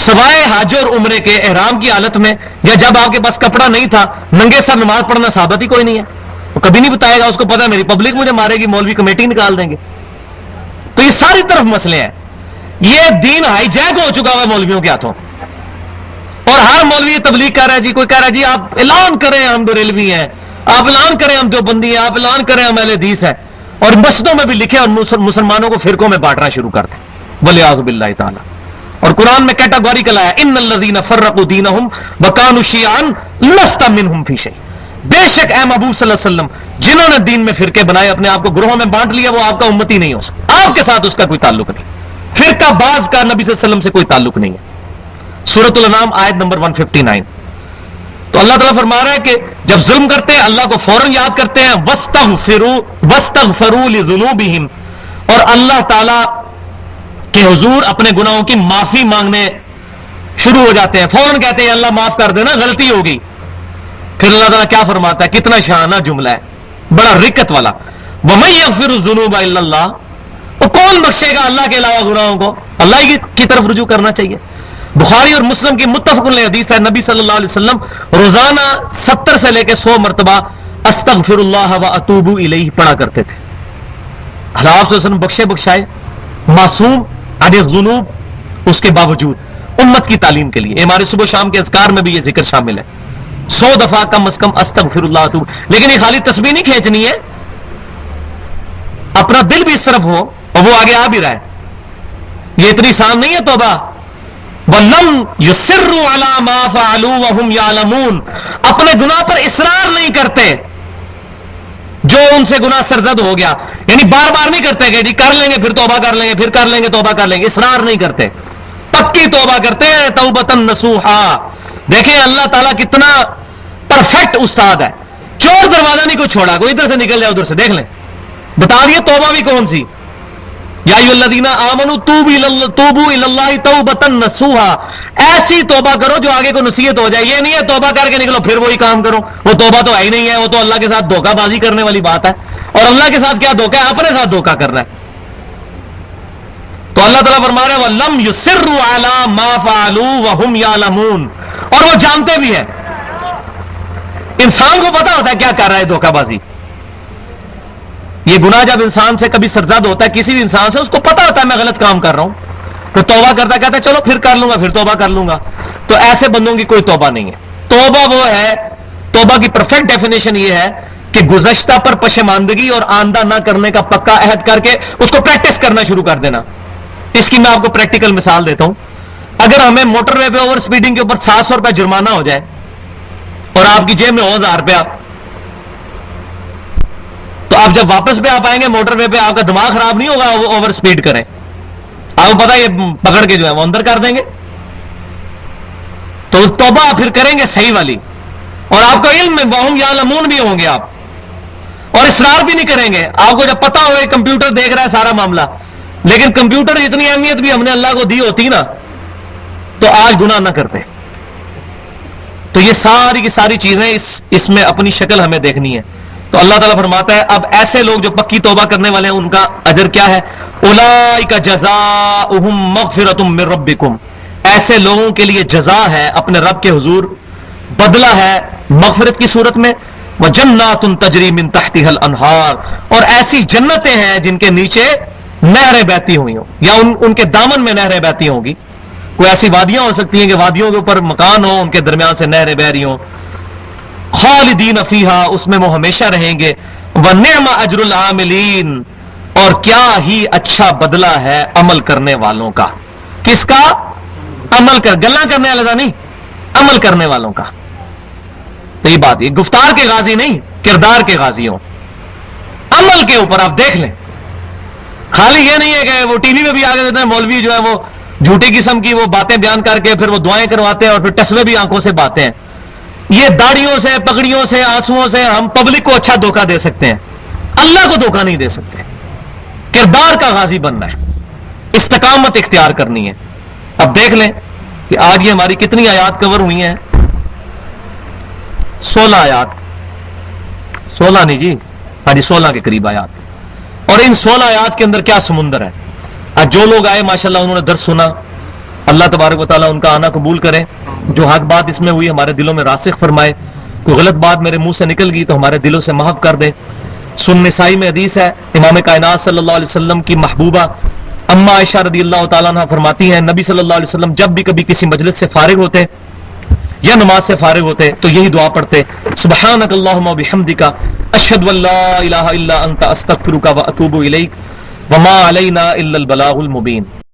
سوائے حج اور عمرے کے احرام کی حالت میں یا جب آپ کے پاس کپڑا نہیں تھا ننگے سر نماز پڑھنا ثابت ہی کوئی نہیں ہے، وہ کبھی نہیں بتائے گا، اس کو پتا ہے میری پبلک مجھے مارے گی، مولوی کمیٹی نکال دیں گے۔ تو یہ ساری طرف مسئلے ہیں، یہ دین ہائی جیک ہو چکا ہوا ہے مولویوں کے ہاتھوں، اور ہر مولوی تبلیغ کر رہا ہے، جی کوئی کہہ رہا ہے جی آپ اعلان کریں ہم بریلوی ہیں، آپ اعلان کریں ہم دیوبندی ہیں، آپ اعلان کریں ہم اہل حدیث ہیں، اور مسجدوں میں بھی لکھے اور مسلمانوں کو فرقوں میں بانٹنا شروع کر دیں، والعیاذ باللہ تعالی۔ اور قرآن میں کیٹاگوریکل آیا ان الذین فرقوا دینہم وکانوا شیعا لست منہم فی شیء، بے شک اے محبوب صلی اللہ علیہ وسلم جنہوں نے دین میں فرقے بنائے، اپنے آپ کو گروہوں میں بانٹ لیا، وہ آپ کا امتی نہیں ہو سکتا، آپ کے ساتھ اس کا کوئی تعلق نہیں، فرقہ باز کا نبی صلی اللہ علیہ وسلم سے کوئی تعلق نہیں ہے۔ سورۃ الانعام آیت نمبر 159۔ تو اللہ تعالیٰ فرما رہا ہے کہ جب ظلم کرتے ہیں اللہ کو فوراً یاد کرتے ہیں، واستغفروا لذنوبہم، اور اللہ تعالیٰ کے حضور اپنے گناہوں کی معافی مانگنے شروع ہو جاتے ہیں، فوراً کہتے ہیں اللہ معاف کر دینا، غلطی ہوگی۔ پھر اللہ تعالیٰ کیا فرماتا ہے، کتنا شانہ جملہ ہے، بڑا رکت والا، وَمَن يَغْفِرُ الذُّنُوبَ إِلَّا اللَّهُ، وہ کون بخشے گا اللہ کے علاوہ گناہوں کو، اللہ ہی کی طرف رجوع کرنا چاہیے۔ بخاری اور مسلم کی متفق علیہ حدیث ہے، نبی صلی اللہ علیہ وسلم روزانہ 70 سے لے کے 100 مرتبہ استغفر اللہ واتوب الیہ پڑھا کرتے تھے۔ آپ صلی اللہ علیہ وسلم بخشے بخشائے، معصوم عن الذنوب، اس کے باوجود امت کی تعلیم کے لیے ہمارے صبح شام کے اذکار میں بھی یہ ذکر شامل ہے، 100 دفعہ کم از کم استغفر اللہ واتوب۔ لیکن یہ خالی تسبیح نہیں کھینچنی ہے، اپنا دل بھی اس طرف ہو، اور وہ آگے آ بھی رہا ہے، یہ اتنی آسان نہیں ہے توبہ۔ وَلَمْ يُصِرُّوا عَلَى مَا فَعَلُوا وَهُمْ يَعْلَمُونَ، اپنے گناہ پر اصرار نہیں کرتے جو ان سے گناہ سرزد ہو گیا، یعنی بار بار نہیں کرتے کہ جی کر لیں گے پھر توبہ کر لیں گے، پھر کر لیں گے توبہ کر لیں گے، اصرار نہیں کرتے، پکی توبہ کرتے ہیں، توبۃ نصوحا۔ دیکھیں اللہ تعالیٰ کتنا پرفیکٹ استاد ہے، چور دروازہ نہیں کوئی چھوڑا، کوئی ادھر سے نکل جائے ادھر سے، دیکھ لیں بتا دیے توبہ بھی کون سی، یا ایھا الذین آمنوا توبوا الی اللہ توبۃ نصوحا، ایسی توبہ کرو جو آگے کو نصیحت ہو جائے، یہ نہیں ہے توبہ کر کے نکلو پھر وہی کام کرو، وہ توبہ تو ہے ہی نہیں ہے، وہ تو اللہ کے ساتھ دھوکہ بازی کرنے والی بات ہے، اور اللہ کے ساتھ کیا دھوکہ ہے، اپنے ساتھ دھوکہ کرنا ہے۔ تو اللہ تعالیٰ فرما رہے ہیں وَلَمْ يُصِرُّوا عَلَى مَا فَعَلُوا وَهُمْ يَعْلَمُونَ، اور وہ جانتے بھی ہیں، انسان کو پتا ہوتا ہے کیا کر رہا ہے دھوکہ بازی۔ یہ گناہ جب انسان سے کبھی سرزد ہوتا ہے، کسی بھی انسان سے، اس کو پتا ہوتا ہے میں غلط کام کر رہا ہوں، پھر توبہ کرتا کہتا ہے چلو پھر کر لوں گا، پھر توبہ کر لوں گا. تو ایسے بندوں کی کوئی توبہ نہیں ہے. توبہ وہ ہے، توبہ کی پرفیکٹ ڈیفینیشن یہ ہے کہ گزشتہ پر پشیماندگی اور آئندہ نہ کرنے کا پکا عہد کر کے اس کو پریکٹس کرنا شروع کر دینا. اس کی میں آپ کو پریکٹیکل مثال دیتا ہوں. اگر ہمیں موٹر وے پہ اوور سپیڈنگ کے اوپر 700 روپے جرمانہ ہو جائے اور آپ کی جیب میں 1000 روپیہ، تو آپ جب واپس پہ آپ آئیں گے موٹر وے پہ، آپ کا دماغ خراب نہیں ہوگا وہ اوور سپیڈ کریں؟ آپ کو پتا یہ پکڑ کے جو ہے وہ اندر کر دیں گے. تو توبہ پھر کریں گے صحیح والی، اور آپ کا علم میں وہم یعلمون بھی ہوں گے آپ، اور اصرار بھی نہیں کریں گے. آپ کو جب پتا ہوئے کمپیوٹر دیکھ رہا ہے سارا معاملہ، لیکن کمپیوٹر اتنی اہمیت بھی ہم نے اللہ کو دی ہوتی نا تو آج گناہ نہ کرتے. تو یہ ساری کی ساری چیزیں اس میں اپنی شکل ہمیں دیکھنی ہے. تو اللہ تعالیٰ فرماتا ہے اب ایسے لوگ جو پکی توبہ کرنے والے ہیں ان کا اجر کیا ہے؟ اولئک جزاؤہم مغفرۃ من ربکم، ایسے لوگوں کے لیے جزا ہے اپنے رب کے حضور، بدلہ ہے مغفرت کی صورت میں. وجنات تجری من تحتها الانہار، اور ایسی جنتیں ہیں جن کے نیچے نہریں بہتی ہوئی ہوں، یا ان کے دامن میں نہریں بہتی ہوں گی. کوئی ایسی وادیاں ہو سکتی ہیں کہ وادیوں کے اوپر مکان ہو، ان کے درمیان سے نہریں بہ رہی ہوں. خالدین فیہا، اس میں وہ ہمیشہ رہیں گے. ونعم اجر العاملین، اور کیا ہی اچھا بدلہ ہے عمل کرنے والوں کا. کس کا؟ عمل کر، گلاں کرنے والا نہیں، عمل کرنے والوں کا. تو یہ بات، یہ گفتار کے غازی نہیں، کردار کے غازی ہوں. عمل کے اوپر آپ دیکھ لیں. خالی یہ نہیں ہے کہ وہ ٹی وی میں بھی آگے دیتے ہیں مولوی جو ہے وہ جھوٹی قسم کی وہ باتیں بیان کر کے پھر وہ دعائیں کرواتے ہیں اور پھر ٹسوے بھی آنکھوں سے باتیں ہیں. یہ داڑیوں سے، پگڑیوں سے، آنسوؤں سے ہم پبلک کو اچھا دھوکہ دے سکتے ہیں، اللہ کو دھوکہ نہیں دے سکتے. کردار کا غازی بننا ہے، استقامت اختیار کرنی ہے. اب دیکھ لیں کہ آج یہ ہماری کتنی آیات کور ہوئی ہیں؟ 16 آیات. 16 نہیں جی، ہاں جی 16 کے قریب آیات. اور ان 16 آیات کے اندر کیا سمندر ہے. آج جو لوگ آئے ماشاءاللہ انہوں نے درس سنا، اللہ تبارک و تعالیٰ ان کا آنا قبول کرے. جو حق بات اس میں ہوئی ہمارے دلوں میں راسخ فرمائے. کوئی غلط بات میرے منہ سے نکل گئی تو ہمارے دلوں سے محو کر دے. سن نسائی میں حدیث ہے، امام کائنات صلی اللہ علیہ وسلم کی محبوبہ اما عائشہ رضی اللہ تعالیٰ عنہ فرماتی ہیں نبی صلی اللہ علیہ وسلم جب بھی کبھی کسی مجلس سے فارغ ہوتے یا نماز سے فارغ ہوتے تو یہی دعا پڑھتے، سبحانک اللہم وبحمدک اشہد ان لا الہ الا انت استغفرک واتوب الیک وما علینا الا البلاغ المبین.